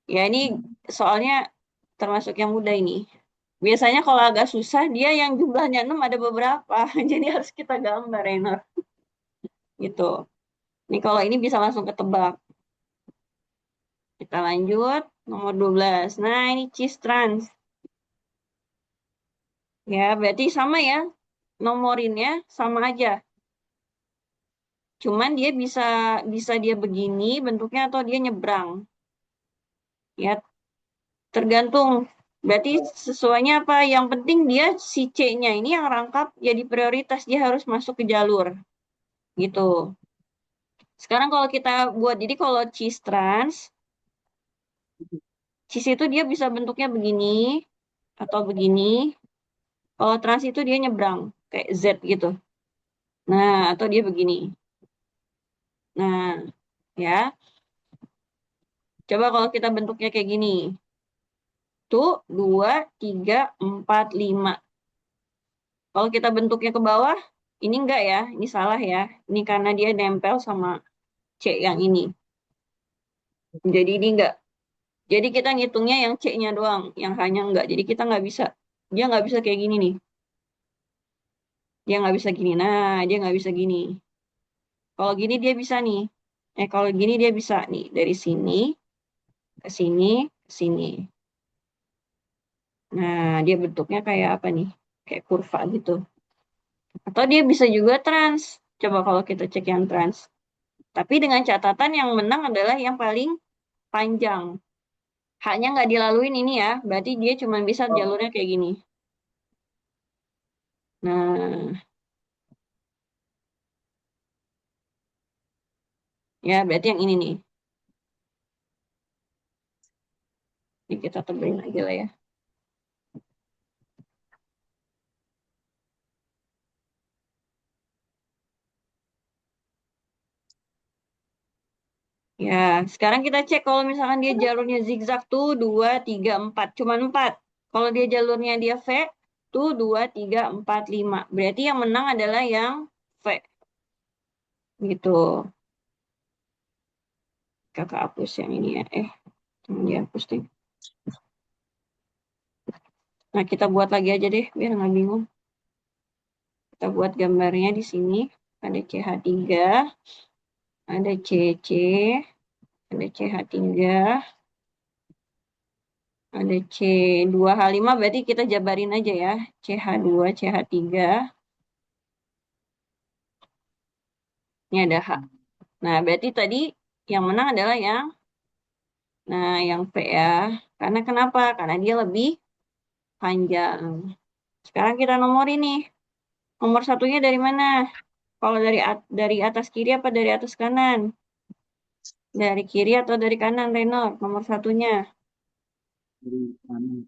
Ya ini soalnya termasuk yang mudah ini. Biasanya kalau agak susah, dia yang jumlahnya 6 ada beberapa. Jadi harus kita gambar, Renor. Gitu. Ini kalau ini bisa langsung ketebak. Kita lanjut. Nomor 12. Nah, ini cheese trans. Ya, berarti sama ya. Nomorinnya sama aja. Cuman dia bisa bisa dia begini bentuknya atau dia nyebrang. Ya, tergantung. Berarti sesuainya apa? Yang penting dia si C-nya ini yang rangkap jadi prioritas. Dia harus masuk ke jalur. Gitu. Sekarang kalau kita buat, jadi kalau cheese trans, cheese itu dia bisa bentuknya begini atau begini. Kalau trans itu dia nyebrang kayak Z gitu. Nah, atau dia begini. Nah, ya. Coba kalau kita bentuknya kayak gini. Tuh, 2, 3, 4, 5. Kalau kita bentuknya ke bawah, ini enggak ya. Ini salah ya. Ini karena dia nempel sama C yang ini. Jadi ini enggak. Jadi kita ngitungnya yang C-nya doang. Yang hanya enggak. Jadi kita nggak bisa. Dia nggak bisa kayak gini nih. Dia nggak bisa gini. Nah, dia nggak bisa gini. Kalau gini dia bisa nih. Kalau gini dia bisa nih. Dari sini, ke sini, ke sini. Nah, dia bentuknya kayak apa nih? Kayak kurva gitu. Atau dia bisa juga trans. Coba kalau kita cek yang trans. Tapi dengan catatan yang menang adalah yang paling panjang. Hanya nggak dilaluin ini ya. Berarti dia cuma bisa jalurnya kayak gini. Nah, ya berarti yang ini nih. Ini kita teberin aja lah ya. Ya, sekarang kita cek kalau misalkan dia jalurnya zigzag tuh 2, 3, 4. Cuman 4. Kalau dia jalurnya dia V, tuh 2, 3, 4, 5. Berarti yang menang adalah yang V. Gitu. Kakak hapus yang ini ya. Jangan dihapus deh. Nah, kita buat lagi aja deh, biar nggak bingung. Kita buat gambarnya di sini. Ada CH3, ada CC, ada CH3, ada C2H5, berarti kita jabarin aja ya. CH2, CH3, ini ada H. Nah, berarti tadi yang menang adalah yang V ya. Karena kenapa? Karena dia lebih panjang. Sekarang kita nomor ini. Nomor satunya dari mana? Kalau dari atas kiri apa dari atas kanan? Dari kiri atau dari kanan, Renor? Nomor satunya. Dari mana?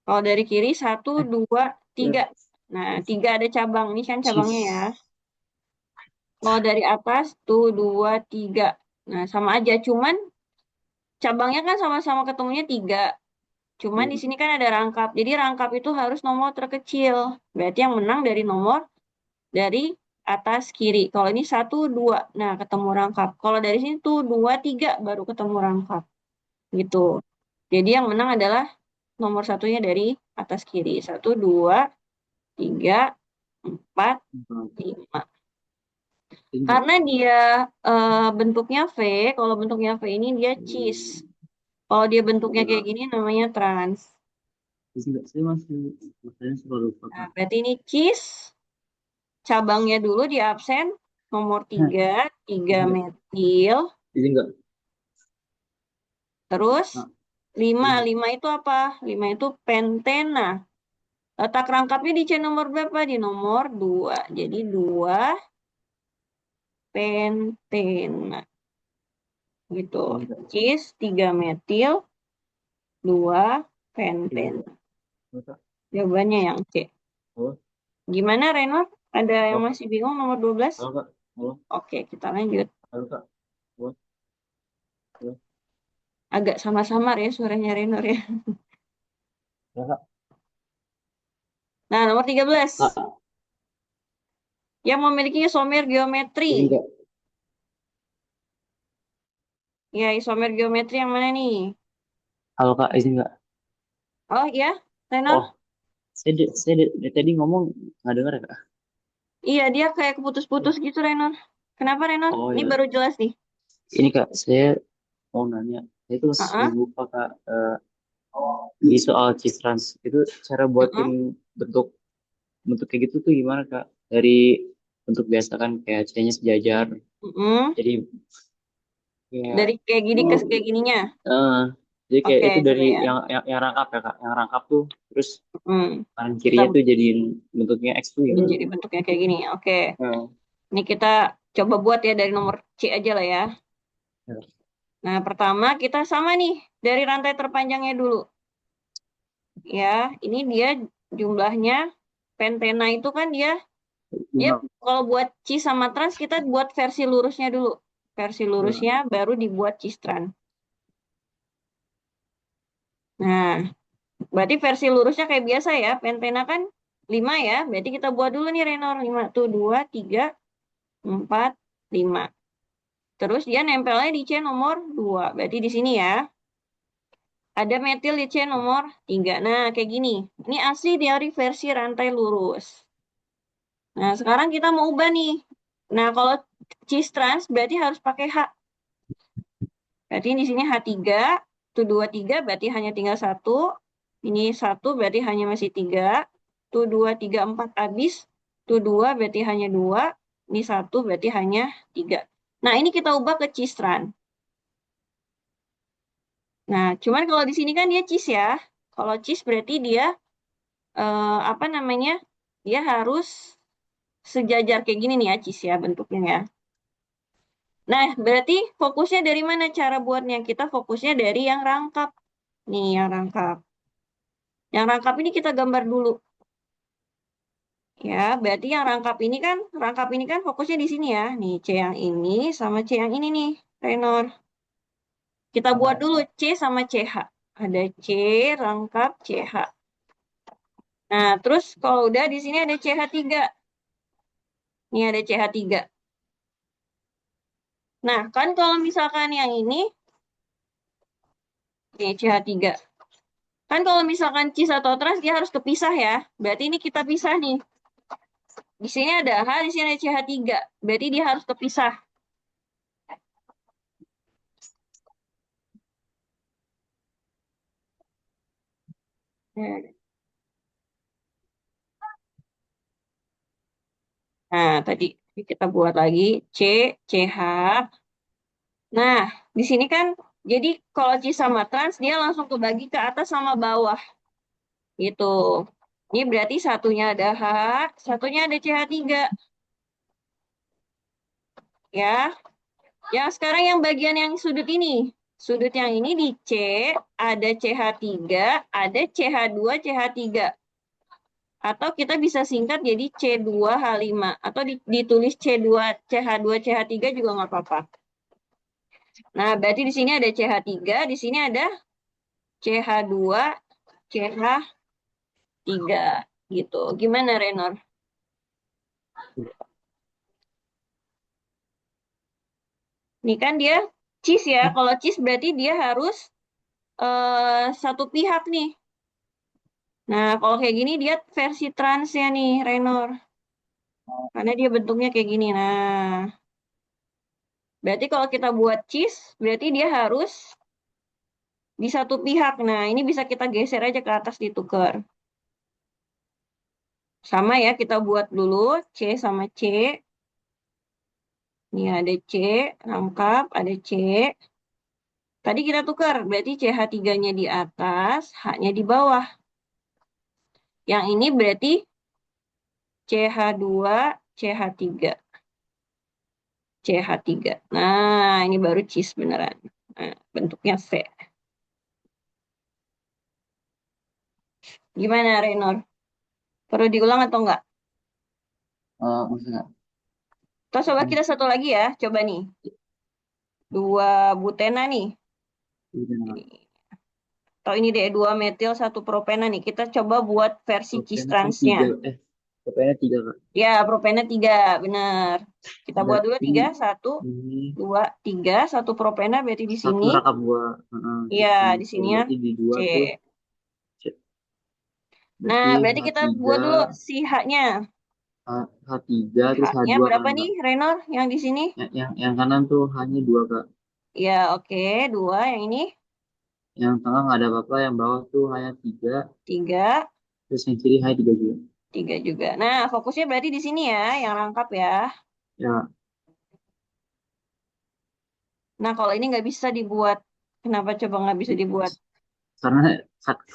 Kalau dari kiri, satu, Eh, dua, ya, tiga. Nah, tiga ada cabang. Ini kan cabangnya ya. cheese. Kalau dari atas, tuh, dua, tiga. Nah, sama aja. Cuman cabangnya kan sama-sama ketemunya tiga. Cuman Ya, di sini kan ada rangkap. Jadi rangkap itu harus nomor terkecil. Berarti yang menang dari nomor dari atas kiri. Kalau ini satu, dua. Nah, ketemu rangkap. Kalau dari sini tuh dua, tiga baru ketemu rangkap. Gitu. Jadi yang menang adalah nomor satunya dari atas kiri. Satu, dua, tiga, empat, enggak. lima. Enggak. Karena dia bentuknya V, kalau bentuknya V ini dia cheese. Kalau dia bentuknya kayak gini namanya trans. Enggak, saya masih masanya selalu lupa Nah, Kak. berarti ini cheese. Cabangnya dulu di absen. Nomor Hah, tiga, tiga enggak. metil. Jadi enggak. Terus Kak, lima, jadi enggak. lima itu apa? Lima itu pentena. Letak rangkapnya di C nomor berapa? Di nomor 2. Jadi 2 pentena. Gitu. Jadi enggak. Cis 3 metil 2 Jadi penten. enggak. Halo, Kak. Jawabannya yang C. Halo. Gimana Renor? Ada yang Halo. masih bingung nomor 12? Halo, Kak. Halo. Oke, kita lanjut. Halo, Kak. Halo. Halo. Agak samar-samar ya suaranya Renor ya. Halo, Kak. Nah, nomor 13. Kak. Yang memiliki isomer geometri. Jadi enggak. Ya, isomer geometri yang mana nih? Halo, Kak. Izin enggak? Oh iya, Oh, Renor? dari tadi ngomong nggak dengar ya, Kak? Iya, dia kayak keputus-putus gitu, Renor. Kenapa, Renor? Oh Ini ya, baru jelas nih. ini Kak, saya mau nanya. Saya tuh Ah, lupa Kak, di soal Cistrans itu cara buatin bentuk bentuk kayak gitu tuh gimana Kak? Dari bentuk biasa kan kayak C-nya sejajar. Jadi Dari kayak kayak gini ke kayak gininya. eh jadi kayak Oke, itu coba dari ya. yang rangkap ya Kak. Yang rangkap tuh terus kanan Kita kirinya tuh jadiin bentuknya X tuh gimana? jadi bentuknya kayak gini. Oke. Eh, Ini kita coba buat ya dari nomor C aja lah ya. ya, Nah, pertama kita sama nih dari rantai terpanjangnya dulu. Ya, ini dia jumlahnya pentena itu kan dia lima. kalau buat cis sama trans kita buat versi lurusnya dulu. Versi Ya, lurusnya baru dibuat cistran. Nah, berarti versi lurusnya kayak biasa ya. Pentena kan 5 ya. Berarti kita buat dulu nih Renor. 5 tuh 2, 3, 4, 5. Terus dia nempelnya di C nomor 2. Berarti di sini ya. Ada metil di C nomor 3. Nah, kayak gini. Ini asli dari versi rantai lurus. Nah, sekarang kita mau ubah nih. Nah, kalau cis trans berarti harus pakai H. Berarti di sini H3. Itu 2, 3 berarti hanya tinggal satu. Ini satu berarti hanya masih 3. Tuh 2, 3, 4 habis. Tuh 2 berarti hanya 2. Ini satu berarti hanya 3. Nah, ini kita ubah ke cis trans. Nah, cuman kalau di sini kan dia cheese ya. Kalau cheese berarti dia apa namanya? Dia harus sejajar kayak gini nih ya cheese ya bentuknya ya. Nah, berarti fokusnya dari mana cara buatnya? Kita fokusnya dari yang rangkap. Nih, yang rangkap. Yang rangkap ini kita gambar dulu. Ya, berarti yang rangkap ini kan fokusnya di sini ya. Nih, C yang ini sama C yang ini nih. Renor? Kita buat dulu C sama CH. Ada C lengkap CH. Nah, terus kalau udah di sini ada CH3. Ini ada CH3. Nah, kan kalau misalkan yang ini CH3. Kan kalau misalkan cis atau trans dia harus kepisah ya. Berarti ini kita pisah nih. Di sini ada H, di sini ada CH3. Berarti dia harus kepisah. Nah, tadi kita buat lagi C, CH. Nah, di sini kan jadi kalau cis sama trans dia langsung kebagi ke atas sama bawah. Gitu. Ini berarti satunya ada H, satunya ada CH3. Ya. Yang sekarang yang bagian yang sudut ini. Sudut yang ini di C, ada CH3, ada CH2, CH3. Atau kita bisa singkat jadi C2H5. Atau ditulis C2, CH2, CH3 juga nggak apa-apa. Nah, berarti di sini ada CH3, di sini ada CH2, CH3. Gitu. Gimana, Renor? Ini kan dia cis ya. Kalau cis berarti dia harus satu pihak nih. Nah, kalau kayak gini dia versi transnya nih, Renor. Karena dia bentuknya kayak gini. Nah, berarti kalau kita buat cis, berarti dia harus di satu pihak. Nah, ini bisa kita geser aja ke atas ditukar. Sama ya, kita buat dulu C sama C. Ini ada C, lengkap, ada C. Tadi kita tukar, berarti CH3-nya di atas, H-nya di bawah. Yang ini berarti CH2, CH3. CH3. Nah, ini baru cis beneran. Nah, bentuknya V. Gimana, Renor? Perlu diulang atau enggak? Maksudnya Terus coba kita satu lagi ya. Coba nih. Dua butena nih. Atau ini deh, dua metil, satu propena nih. Kita coba buat versi cis propena kan transnya. tiga, propena tiga kak. Ya, propena 3, benar. Kita buat dulu Berarti 3, 1, ini 2, 3, satu propena berarti di satu sini. rangkap dua, Iya, di tuh sini ya. berarti di C. dua tuh Nah, berarti berarti H kita tiga buat dulu si H-nya. H3 terus H-nya H2 berapa kan nih, kak. Renor, yang di sini? Yang kanan tuh hanya dua kak. Ya, oke. 2, yang ini Yang tengah nggak ada apa-apa, yang bawah tuh hanya tiga, 3, terus yang kiri hanya tiga juga. 3 juga. Nah, fokusnya berarti di sini ya, yang rangkap ya. Ya, Nah, kalau ini nggak bisa dibuat. Kenapa coba nggak bisa dibuat? karena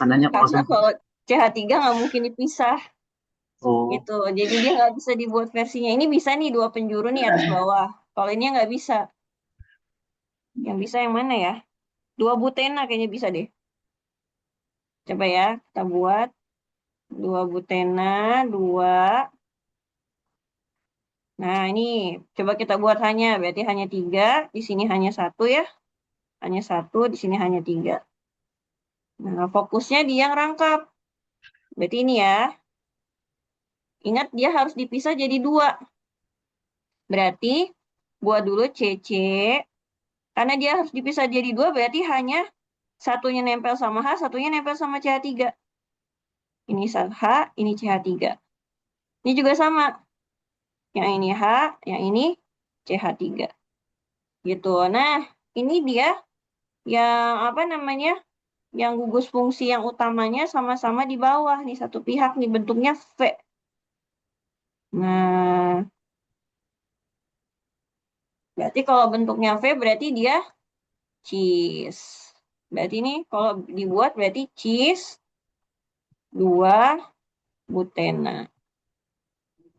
kanannya Karena kosong. kalau CH3 nggak mungkin dipisah. Oh, Gitu. Jadi dia nggak bisa dibuat versinya. Ini bisa nih dua penjuru nih atas bawah. Kalau ini nggak bisa. Yang bisa yang mana ya? Dua butena kayaknya bisa deh. Coba ya, kita buat dua butena, dua. Nah ini coba kita buat hanya, berarti hanya 3. Di sini hanya 1 ya. Hanya 1, di sini hanya 3. Nah fokusnya di yang rangkap. Berarti ini ya. Ingat dia harus dipisah jadi 2. Berarti buat dulu CC. Karena dia harus dipisah jadi 2, berarti hanya satunya nempel sama H, satunya nempel sama CH3. Ini H, ini CH3. Ini juga sama. Yang ini H, yang ini CH3. Gitu. Nah, ini dia yang apa namanya? Yang gugus fungsi yang utamanya sama-sama di bawah nih satu pihak nih bentuknya V. Nah, berarti kalau bentuknya V berarti dia cis. Berarti ini kalau dibuat berarti cis 2 butena.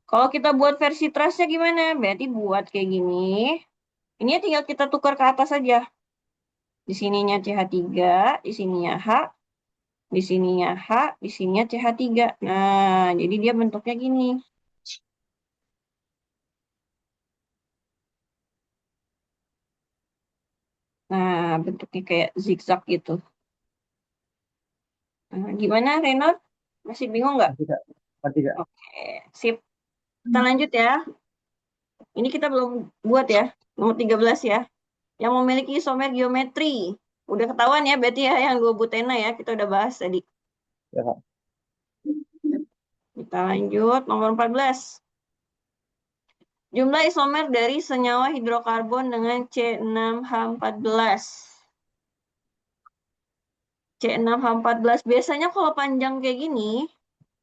Kalau kita buat versi trasnya gimana? Berarti buat kayak gini. Ini tinggal kita tukar ke atas saja. Di sininya CH3, di sininya H, di sininya H, di sininya CH3. Nah, jadi dia bentuknya gini. bentuknya kayak zigzag gitu. Gimana, Renor? Masih bingung nggak? Nanti Kak, nanti Kak. Oke, sip. Kita lanjut ya. Ini kita belum buat ya. Nomor 13 ya. Yang memiliki isomer geometri. Udah ketahuan ya berarti ya yang dua butena ya. Kita udah bahas tadi. Ya, Kak. Kita lanjut. Nomor 14. Jumlah isomer dari senyawa hidrokarbon dengan C6H14. C6H14. Biasanya kalau panjang kayak gini,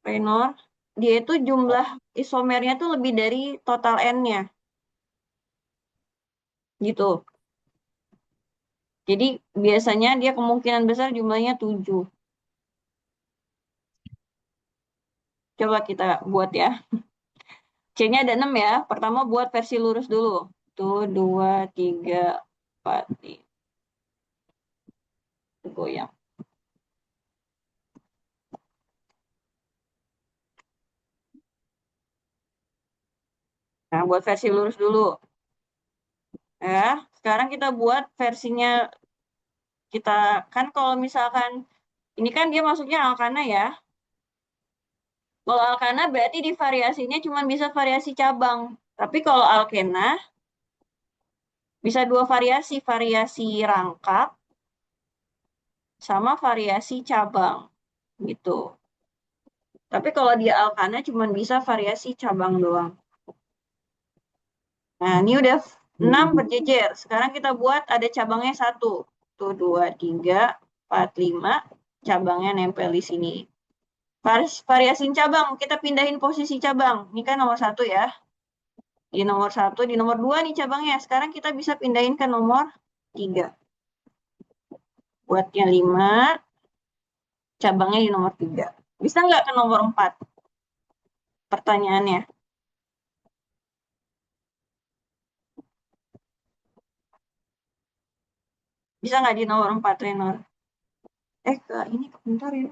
Raynor, dia itu jumlah isomernya tuh lebih dari total N-nya. Gitu. Jadi biasanya dia kemungkinan besar jumlahnya 7. Coba kita buat ya. C-nya ada 6 ya. Pertama buat versi lurus dulu. Tuh 2, 3, 4. Goyang. Nah, buat versi lurus dulu. Ya, sekarang kita buat versinya kita. Kan kalau misalkan, ini kan dia masuknya alkana ya. Kalau alkana berarti di variasinya cuma bisa variasi cabang. Tapi kalau alkena bisa dua variasi, variasi rangkap sama variasi cabang gitu. Tapi kalau dia alkana cuma bisa variasi cabang doang. Nah, ini udah 6 berjejer. Sekarang kita buat ada cabangnya satu. Tuh, 2, 3, 4, 5. Cabangnya nempel di sini. Variasi cabang, kita pindahin posisi cabang. Ini kan nomor satu ya. Di nomor satu, di nomor dua nih cabangnya. Sekarang kita bisa pindahin ke nomor tiga. Buatnya 5, cabangnya di nomor tiga. Bisa nggak ke nomor 4? Pertanyaannya. Bisa nggak di nomor 4, Renor? Ini bentar ya.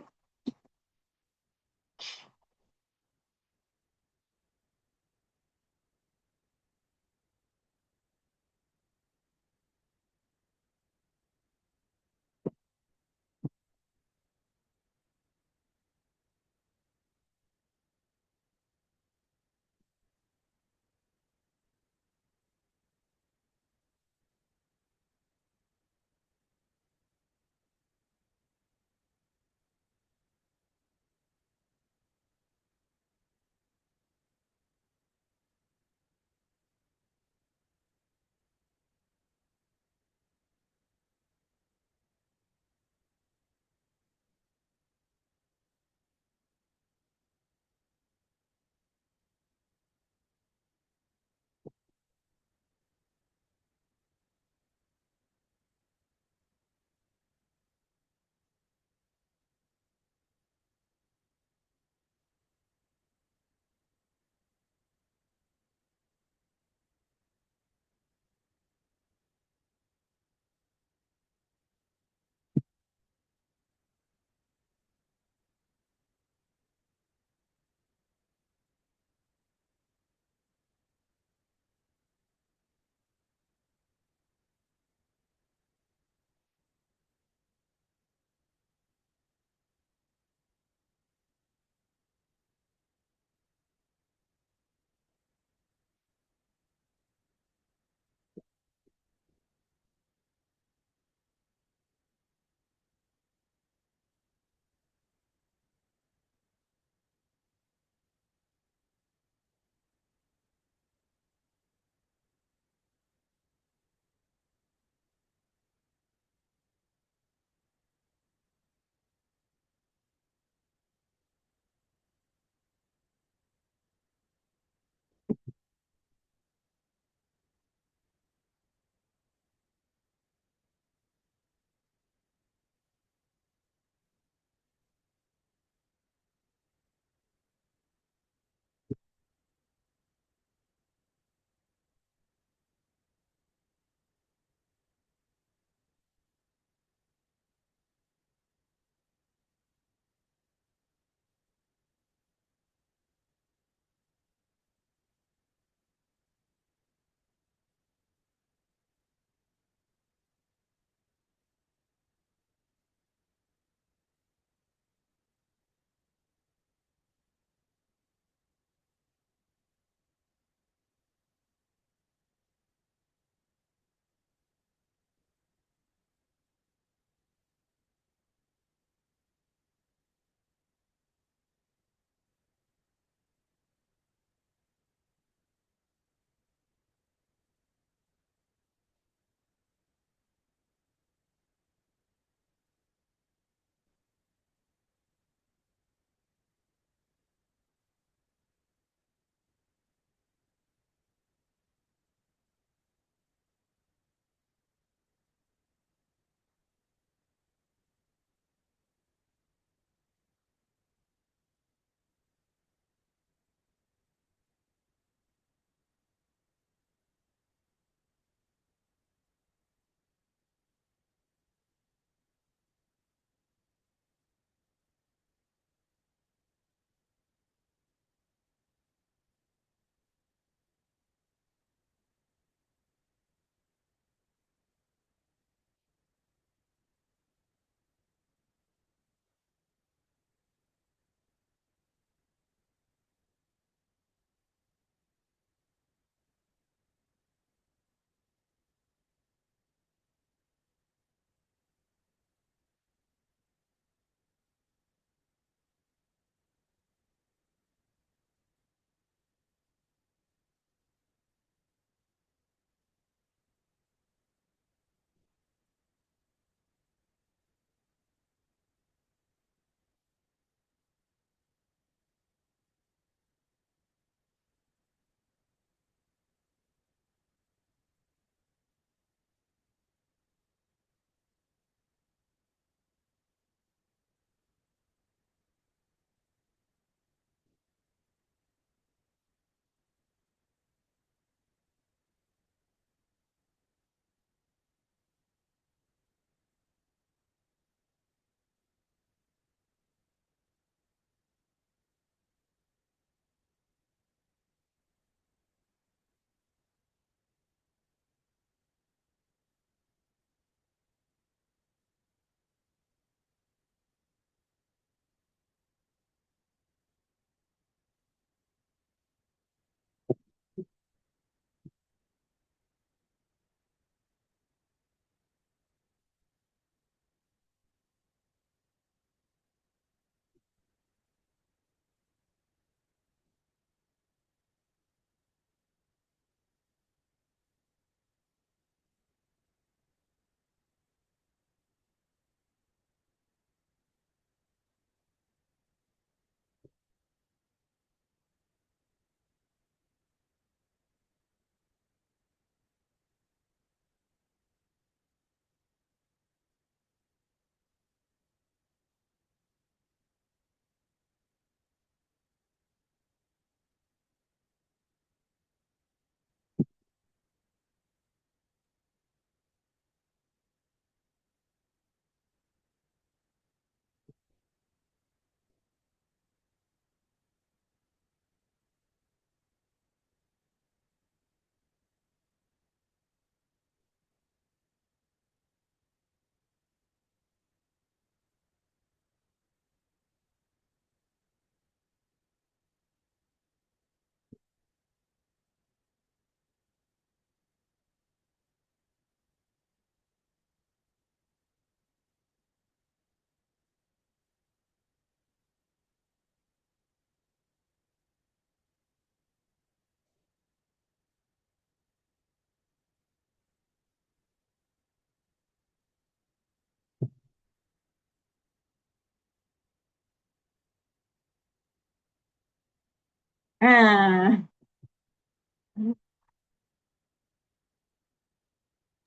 Nah,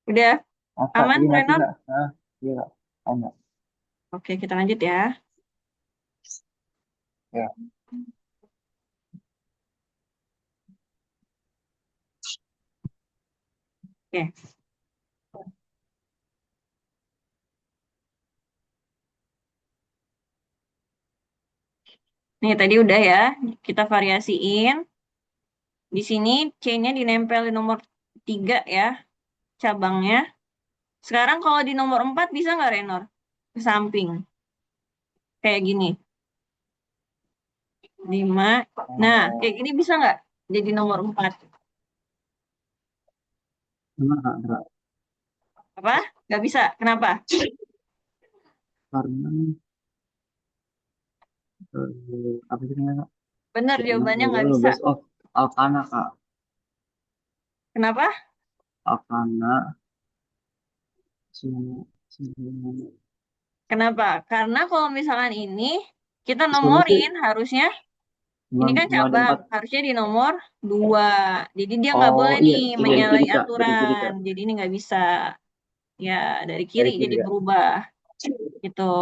udah Masa aman, iya ngerti Renor? kak? Ah, iya kak. Tanya. Oke, kita lanjut ya. Ya. Oke, nih tadi udah ya, kita variasiin. Di sini C-nya dinempel di nomor 3 ya, cabangnya. Sekarang kalau di nomor 4 bisa nggak, Renor? Ke samping, kayak gini. 5. Nah, kayak Oh, gini bisa nggak? Jadi nomor 4. enggak kak, enggak. Apa? Nggak bisa. Kenapa? Karena apa sih namanya kak? Bener, C6, jawabannya nggak bisa. 12. Oh, Alkana kak. Kenapa? Alkana. Semua. Semua. Kenapa? Karena kalau misalkan ini, kita Sebelumnya tuh nomorin, harusnya, cuma, ini kan cuma ada cabang, 4. harusnya di nomor 2. Jadi dia nggak Oh boleh iya, nih dari kiri menyalahi kak, dari kiri aturan. kak, Jadi ini nggak bisa. Ya, dari kiri dari kiri jadi kak. berubah. Gitu.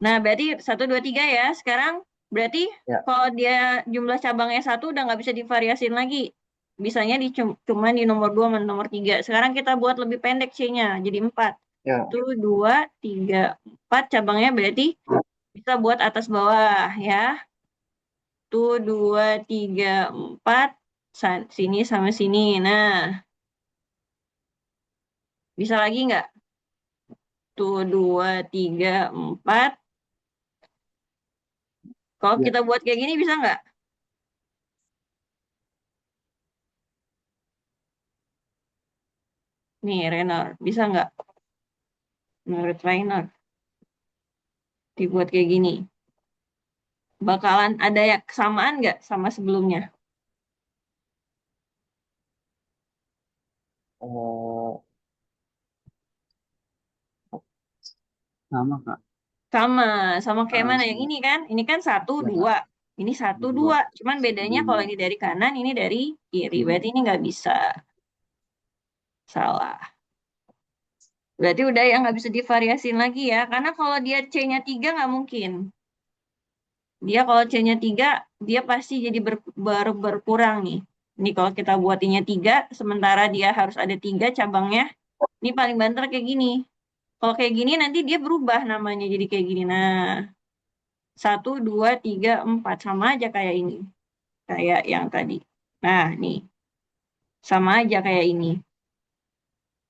Nah, berarti 1, 2, 3 ya. Sekarang berarti Ya, kalau dia jumlah cabangnya 1 udah nggak bisa divariasin lagi. Bisanya cuma di nomor 2 sama nomor 3. Sekarang kita buat lebih pendek C-nya, jadi 4. ya, 1, 2, 3, 4 cabangnya berarti bisa buat atas bawah ya. 1, 2, 3, 4 sini sama sini. Nah, bisa lagi nggak? 1, 2, 3, 4. Kalau ya. kita buat kayak gini bisa nggak? Nih, Renor, bisa nggak? Menurut Rainer, dibuat kayak gini. Bakalan ada ya kesamaan nggak sama sebelumnya? Oh, sama kak. Sama, sama kayak Ah, mana yang sama. ini kan? Ini kan satu, Ya kak. dua. Ini satu, Dua, dua. Cuman bedanya kalau lima, ini dari kanan, ini dari kiri. kiri. Berarti ini nggak bisa. Salah. Berarti udah ya nggak bisa divariasin lagi ya. Karena kalau dia C-nya 3 nggak mungkin. Dia kalau C-nya 3, dia pasti jadi berkurang nih. Ini kalau kita buatinnya 3, sementara dia harus ada 3 cabangnya. Ini paling banter kayak gini. Kalau kayak gini nanti dia berubah namanya jadi kayak gini. Nah, 1, 2, 3, 4 sama aja kayak ini. Kayak yang tadi. Nah, nih. Sama aja kayak ini.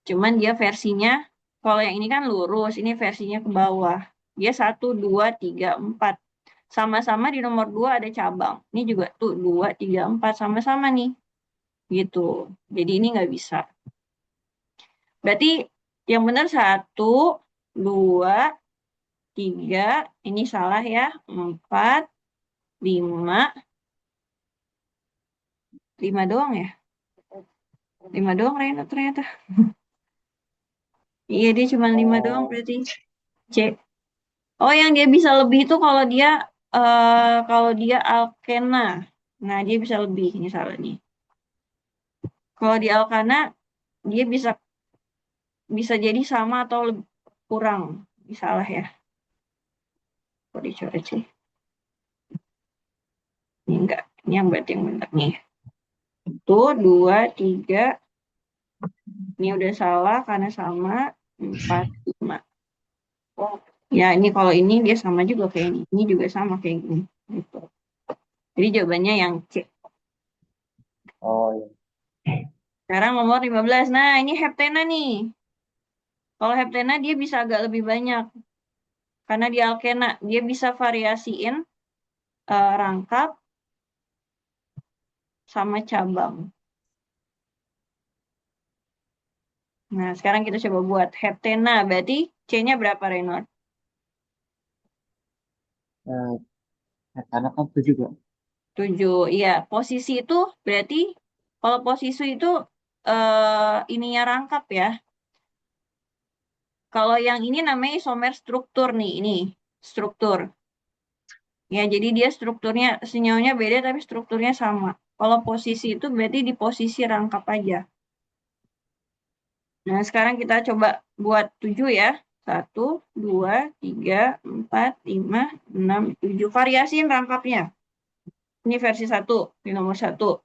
Cuman dia versinya, kalau yang ini kan lurus, ini versinya ke bawah. Dia 1, 2, 3, 4. Sama-sama di nomor 2 ada cabang. Ini juga tuh 2, 3, 4 sama-sama nih. Gitu. Jadi ini nggak bisa. Berarti yang benar 1, 2, 3. Ini salah ya. 4, 5. 5 doang ya? 5 doang Rena ternyata. Iya dia cuma 5 doang Oh, berarti. C. Oh yang dia bisa lebih itu kalau dia alkena. Nah dia bisa lebih. Ini salah nih. Kalau di alkana dia bisa bisa jadi sama atau kurang. Ini salah ya. Kok dicoret sih? Ini enggak. Ini yang berarti yang benar nih. Itu 2, 3. Ini udah salah karena sama. 4, 5. Oh, ya ini kalau ini dia sama juga kayak ini. Ini juga sama kayak gini. Gitu. Jadi jawabannya yang C. oh iya. Sekarang nomor 15. Nah, ini heptena nih. Kalau heptena dia bisa agak lebih banyak. Karena di alkena dia bisa variasiin rangkap sama cabang. Nah, sekarang kita coba buat heptena. Berarti C-nya berapa, Renor? Karena kan 7 kak. 7. Iya, posisi itu berarti kalau posisi itu ininya rangkap ya. Kalau yang ini namanya isomer struktur nih, ini struktur. Ya, jadi dia strukturnya, senyawanya beda tapi strukturnya sama. Kalau posisi itu berarti di posisi rangkap aja. Nah, sekarang kita coba buat 7 ya. 1, 2, 3, 4, 5, 6, 7. Variasiin rangkapnya. Ini versi 1, di nomor 1.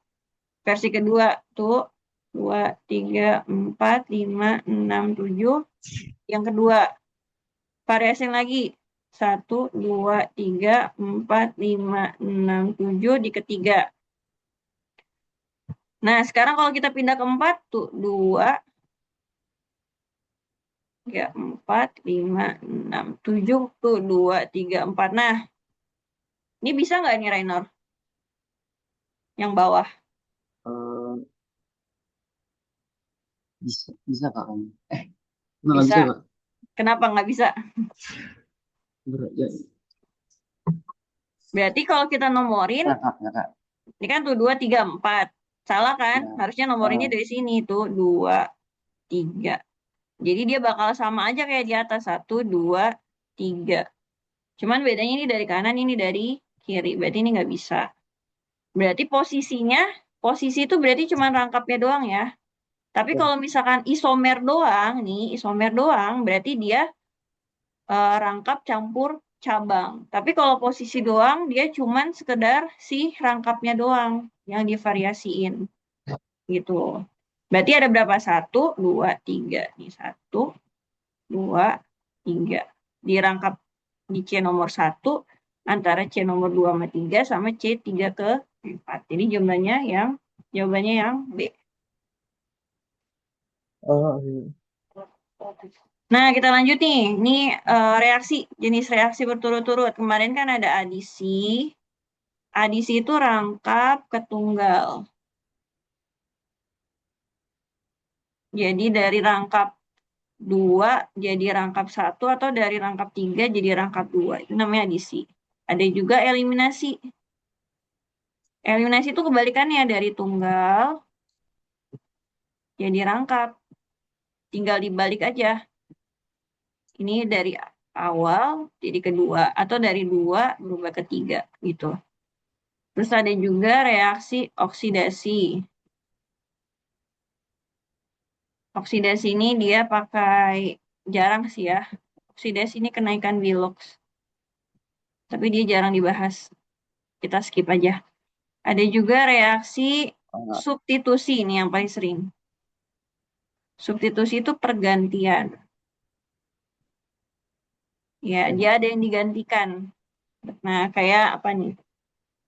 Versi kedua, tuh. 2, 3, 4, 5, 6, 7. Yang kedua, variasiin lagi. 1, 2, 3, 4, 5, 6, 7 di ketiga. Nah, sekarang kalau kita pindah ke 4, tuh 2, 3, 4, 5, 6, 7, tuh 2, 3, 4. Nah, ini bisa nggak nih Rainor? Yang bawah. Eh, bisa kak kamu? Nggak Bisa. bisa kak? Kenapa nggak bisa? Berat ya. Berarti kalau kita nomorin, Ya kak. ini kan tuh 2, 3, 4. Salah kan? Ya. Harusnya nomorinnya dari sini tuh 2, 3. Jadi dia bakal sama aja kayak di atas. 1, 2, 3. Cuman bedanya ini dari kanan, ini dari kiri. Berarti ini nggak bisa. Berarti posisi itu berarti cuma rangkapnya doang ya. Tapi Ya. kalau misalkan isomer doang nih, isomer doang berarti dia rangkap campur cabang. Tapi kalau posisi doang dia cuman sekedar si rangkapnya doang yang divariasiin gitu. Berarti ada berapa? 1, 2, 3. Nih 1, 2, 3. Dirangkap di C nomor 1 antara C nomor 2 sama 3 sama C3 ke 4. Jadi jawabannya yang B. Oh, iya. Nah, kita lanjut nih. Ini reaksi, jenis reaksi berturut-turut. Kemarin kan ada adisi. Adisi itu rangkap ketunggal. Jadi dari rangkap 2 jadi rangkap 1 atau dari rangkap 3 jadi rangkap 2. Itu namanya adisi. Ada juga eliminasi. Eliminasi itu kebalikannya dari tunggal jadi rangkap. Tinggal dibalik aja. Ini dari awal jadi kedua. Atau dari 2 berubah ke 3 gitu. Terus ada juga reaksi oksidasi. Oksidasi ini dia pakai jarang sih ya. Oksidasi ini kenaikan Willox. Tapi dia jarang dibahas. Kita skip aja. Ada juga reaksi Ah, substitusi ini yang paling sering. Substitusi itu pergantian. Ya, ya. dia ada yang digantikan. Nah, kayak apa nih?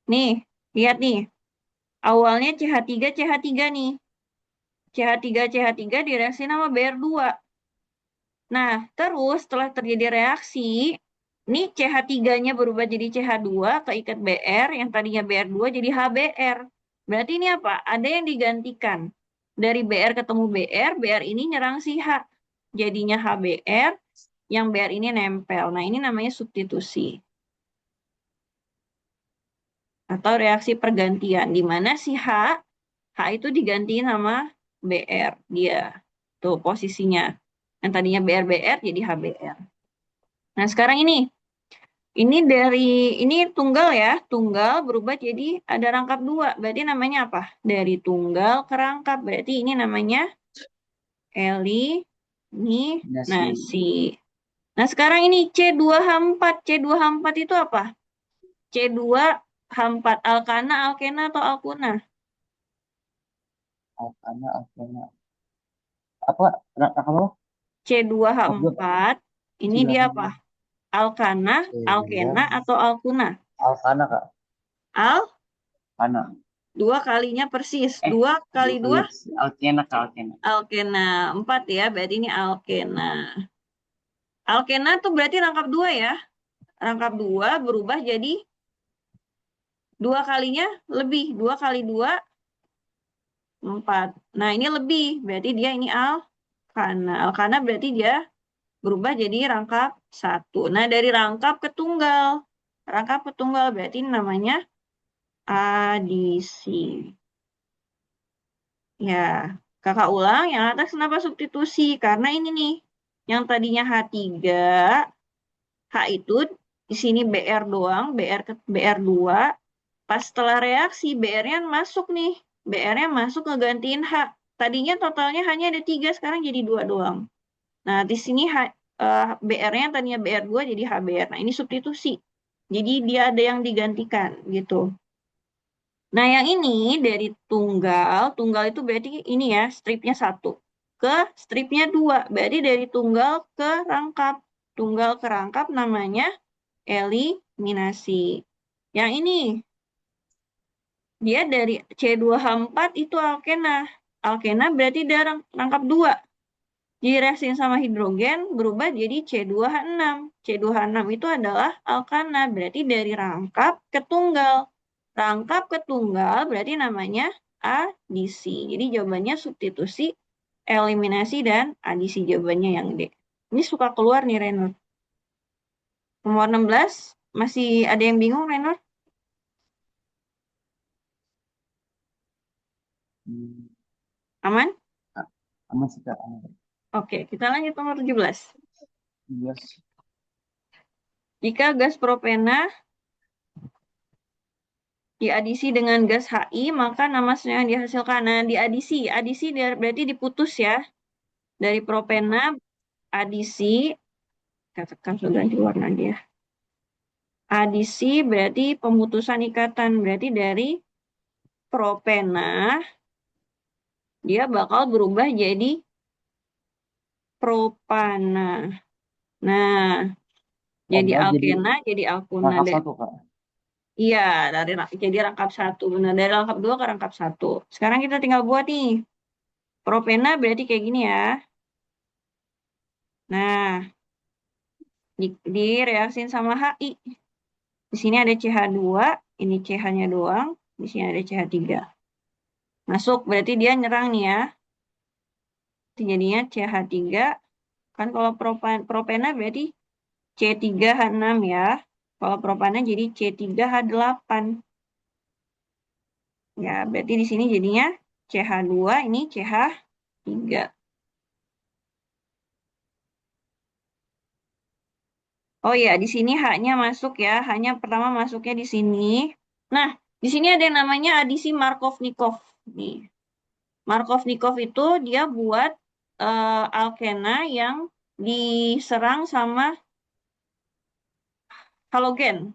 Nih, lihat nih. Awalnya CH3 nih. CH3 direaksi sama Br2. Nah, terus setelah terjadi reaksi, ini CH3-nya berubah jadi CH2 keikat Br, yang tadinya Br2 jadi HBr. Berarti ini apa? Ada yang digantikan. Dari Br ketemu Br ini nyerang si H. Jadinya HBr, yang Br ini nempel. Nah, ini namanya substitusi. Atau reaksi pergantian, di mana si H itu digantiin sama Br. Dia, tuh posisinya. Yang tadinya Br jadi HBr. Nah, sekarang ini ini tunggal ya, tunggal berubah jadi ada rangkap 2. Berarti namanya apa? Dari tunggal ke rangkap. Berarti ini namanya Nasi. eliminasi. Nah, sekarang ini C2H4. C2H4 itu apa? C2H4 alkana, alkena atau alkuna? Alkana, alkana. Apa? Apa? Apa? C2H4 ini dia Silakan. apa? Alkana, C2. alkena atau alkuna? Alkana kak. Al Kana. dua kalinya persis. Eh, Dua kali dua kali dua apa sih? Alkena kak, alkena. alkena. 4 ya, berarti ini alkena. Alkena tuh berarti rangkap 2 ya. Rangkap 2 berubah jadi dua kalinya lebih. 2 kali 2 4. Nah, ini lebih. Berarti dia ini alkana. Alkana berarti dia berubah jadi rangkap 1. Nah, dari rangkap ke tunggal. Rangkap ke tunggal berarti ini namanya adisi. Ya, kakak ulang yang atas kenapa substitusi? Karena ini nih, yang tadinya H3, H itu di sini BR doang, BR2. Pas setelah reaksi, BR-nya masuk nih. BR-nya masuk ngegantiin H. Tadinya totalnya hanya ada 3, sekarang jadi 2 doang. Nah, di sini BR-nya tadinya BR2 jadi HBr. Nah, ini substitusi. Jadi dia ada yang digantikan gitu. Nah, yang ini dari tunggal itu berarti ini ya, stripnya 1 ke stripnya 2. Berarti dari tunggal ke rangkap. Tunggal ke rangkap namanya eliminasi. Yang ini, dia dari C2H4 itu alkena. Alkena berarti dia rangkap 2. Direaksin sama hidrogen berubah jadi C2H6. C2H6 itu adalah alkana, berarti dari rangkap ke tunggal. Rangkap ke tunggal berarti namanya adisi. Jadi jawabannya substitusi, eliminasi, dan adisi jawabannya yang D. Ini suka keluar nih, Renor. Nomor 16, masih ada yang bingung, Renor? Hmm, Aman? aman sih Kak, aman. Oke, kita lanjut nomor 17. 17. Jika gas propena diadisi dengan gas HI, maka nama yang dihasilkan. Nah, adisi berarti diputus ya. Dari propena, adisi, katakan sudah ganti warna dia. Adisi berarti pemutusan ikatan. Berarti dari propena, dia bakal berubah jadi propana. Nah, Oh, jadi berarti jadi alkena, jadi alkuna. rangkap satu Kak. Iya, jadi rangkap 1. Benar, dari rangkap 2 ke rangkap 1. Sekarang kita tinggal buat nih. Propena berarti kayak gini ya. Nah, direaksin sama HI. Di sini ada CH2, ini CH-nya doang, di sini ada CH3. Masuk, berarti dia nyerang nih ya. Jadinya CH3, kan kalau propena berarti C3H6 ya. Kalau propana jadi C3H8. Ya, berarti di sini jadinya CH2, ini CH3. Oh ya, di sini H-nya masuk ya. H-nya pertama masuknya di sini. Nah, di sini ada yang namanya adisi Markov-Nikov. Nih. Markov-Nikov itu dia buat alkena yang diserang sama halogen.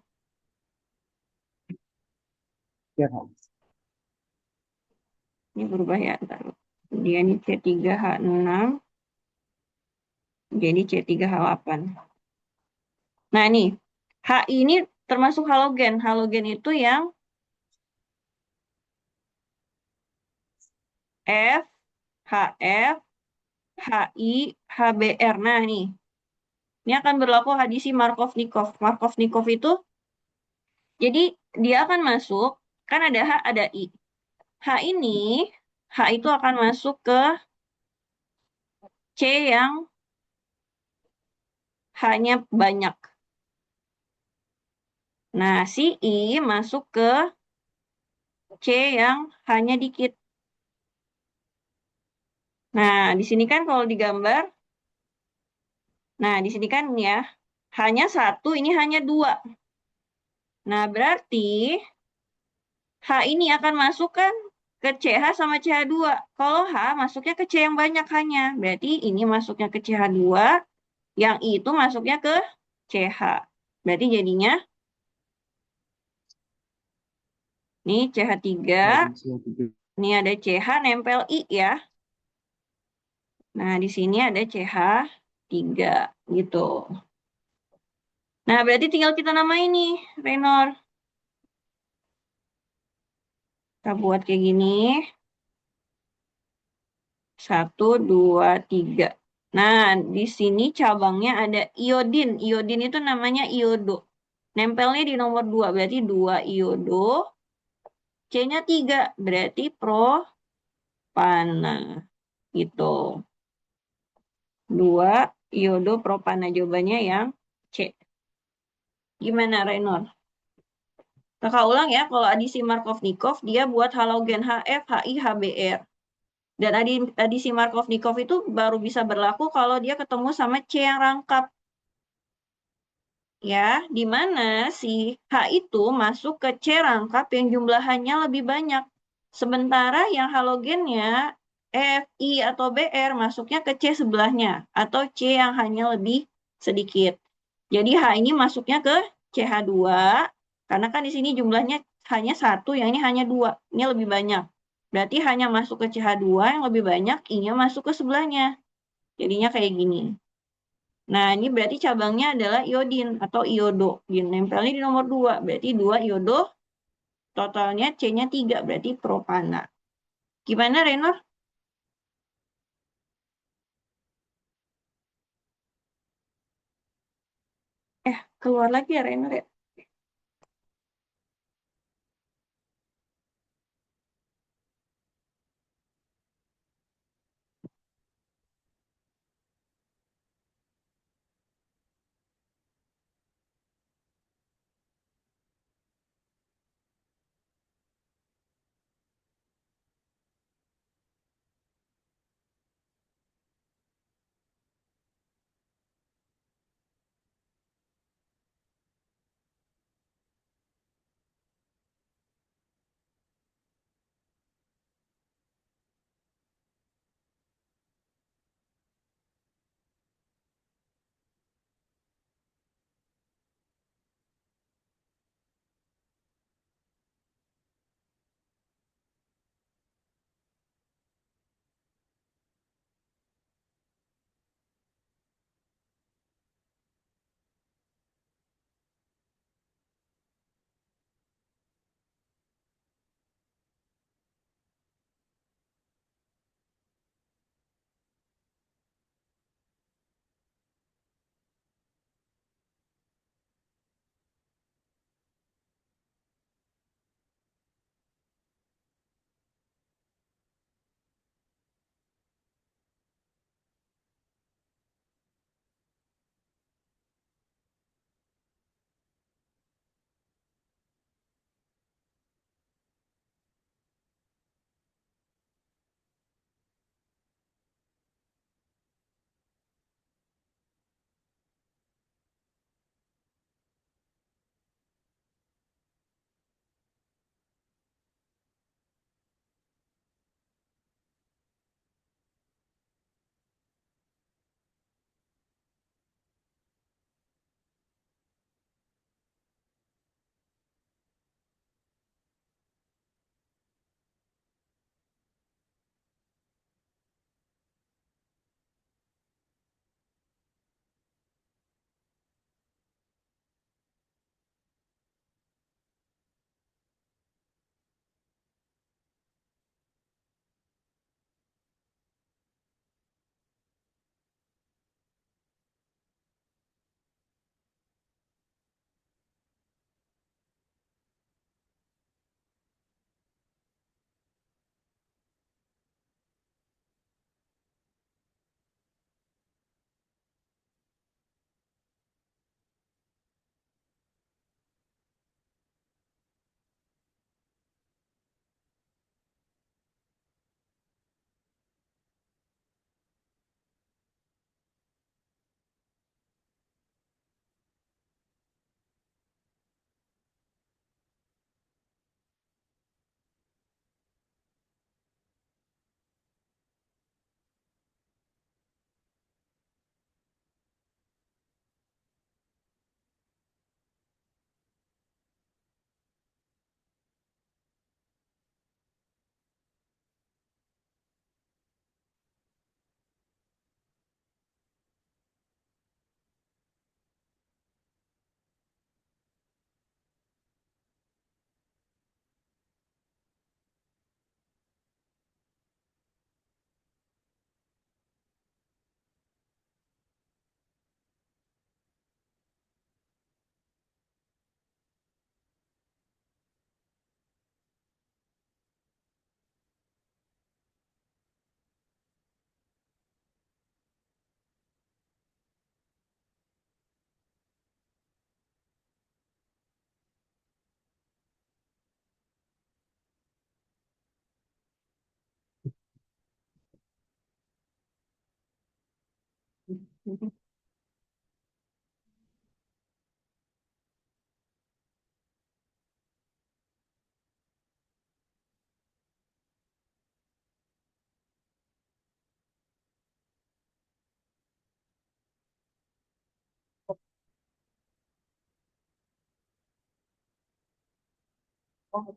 Ya Kak. Ini berubah ya. Ntar. Dia ini C3H6 jadi C3H8. Nah, ini Hi ini termasuk halogen. Halogen itu yang F, HF, HI, HBr. Nah, nih. Ini akan berlaku hadisi Markov-Nikov. Markov-Nikov itu, jadi dia akan masuk, kan ada H, ada I. H ini, H itu akan masuk ke C yang H-nya banyak. Nah, si I masuk ke C yang H-nya dikit. Nah, di sini kan kalau digambar, nah di sini kan ya, H-nya 1, ini hanya 2. Nah, berarti H ini akan masuk kan ke CH sama CH2. Kalau H masuknya ke C yang banyak hanya. Berarti ini masuknya ke CH2, yang I itu masuknya ke CH. Berarti jadinya, nih CH3, Jadi CH3. ini ada CH nempel I ya. Nah, di sini ada CH3 gitu. Nah, berarti tinggal kita namain nih, Renor. Kita buat kayak gini. 1, 2, 3. Nah, di sini cabangnya ada iodin. Iodin itu namanya iodo. Nempelnya di nomor 2, berarti 2 iodo. C-nya 3, berarti propana. Gitu. 2 iodo propana. Jawabannya yang C. Gimana, Renor? Kakak ulang ya, kalau adisi Markov-Nikov, dia buat halogen HF, HI, HBr. Dan adisi Markov-Nikov itu baru bisa berlaku kalau dia ketemu sama C yang rangkap. ya, di mana si H itu masuk ke C rangkap yang jumlahannya lebih banyak. Sementara yang halogennya F, I, atau Br masuknya ke C sebelahnya, atau C yang hanya lebih sedikit. Jadi H ini masuknya ke CH2, karena kan di sini jumlahnya hanya satu, yang ini hanya dua. Ini lebih banyak. Berarti hanya masuk ke CH2 yang lebih banyak, I-nya masuk ke sebelahnya. Jadinya kayak gini. Nah, ini berarti cabangnya adalah iodin atau iodo. Nempelnya di nomor 2. Berarti 2 iodo, totalnya C-nya 3. Berarti propana. Gimana, Renor? Keluar lagi ya, Renor ya? Oh,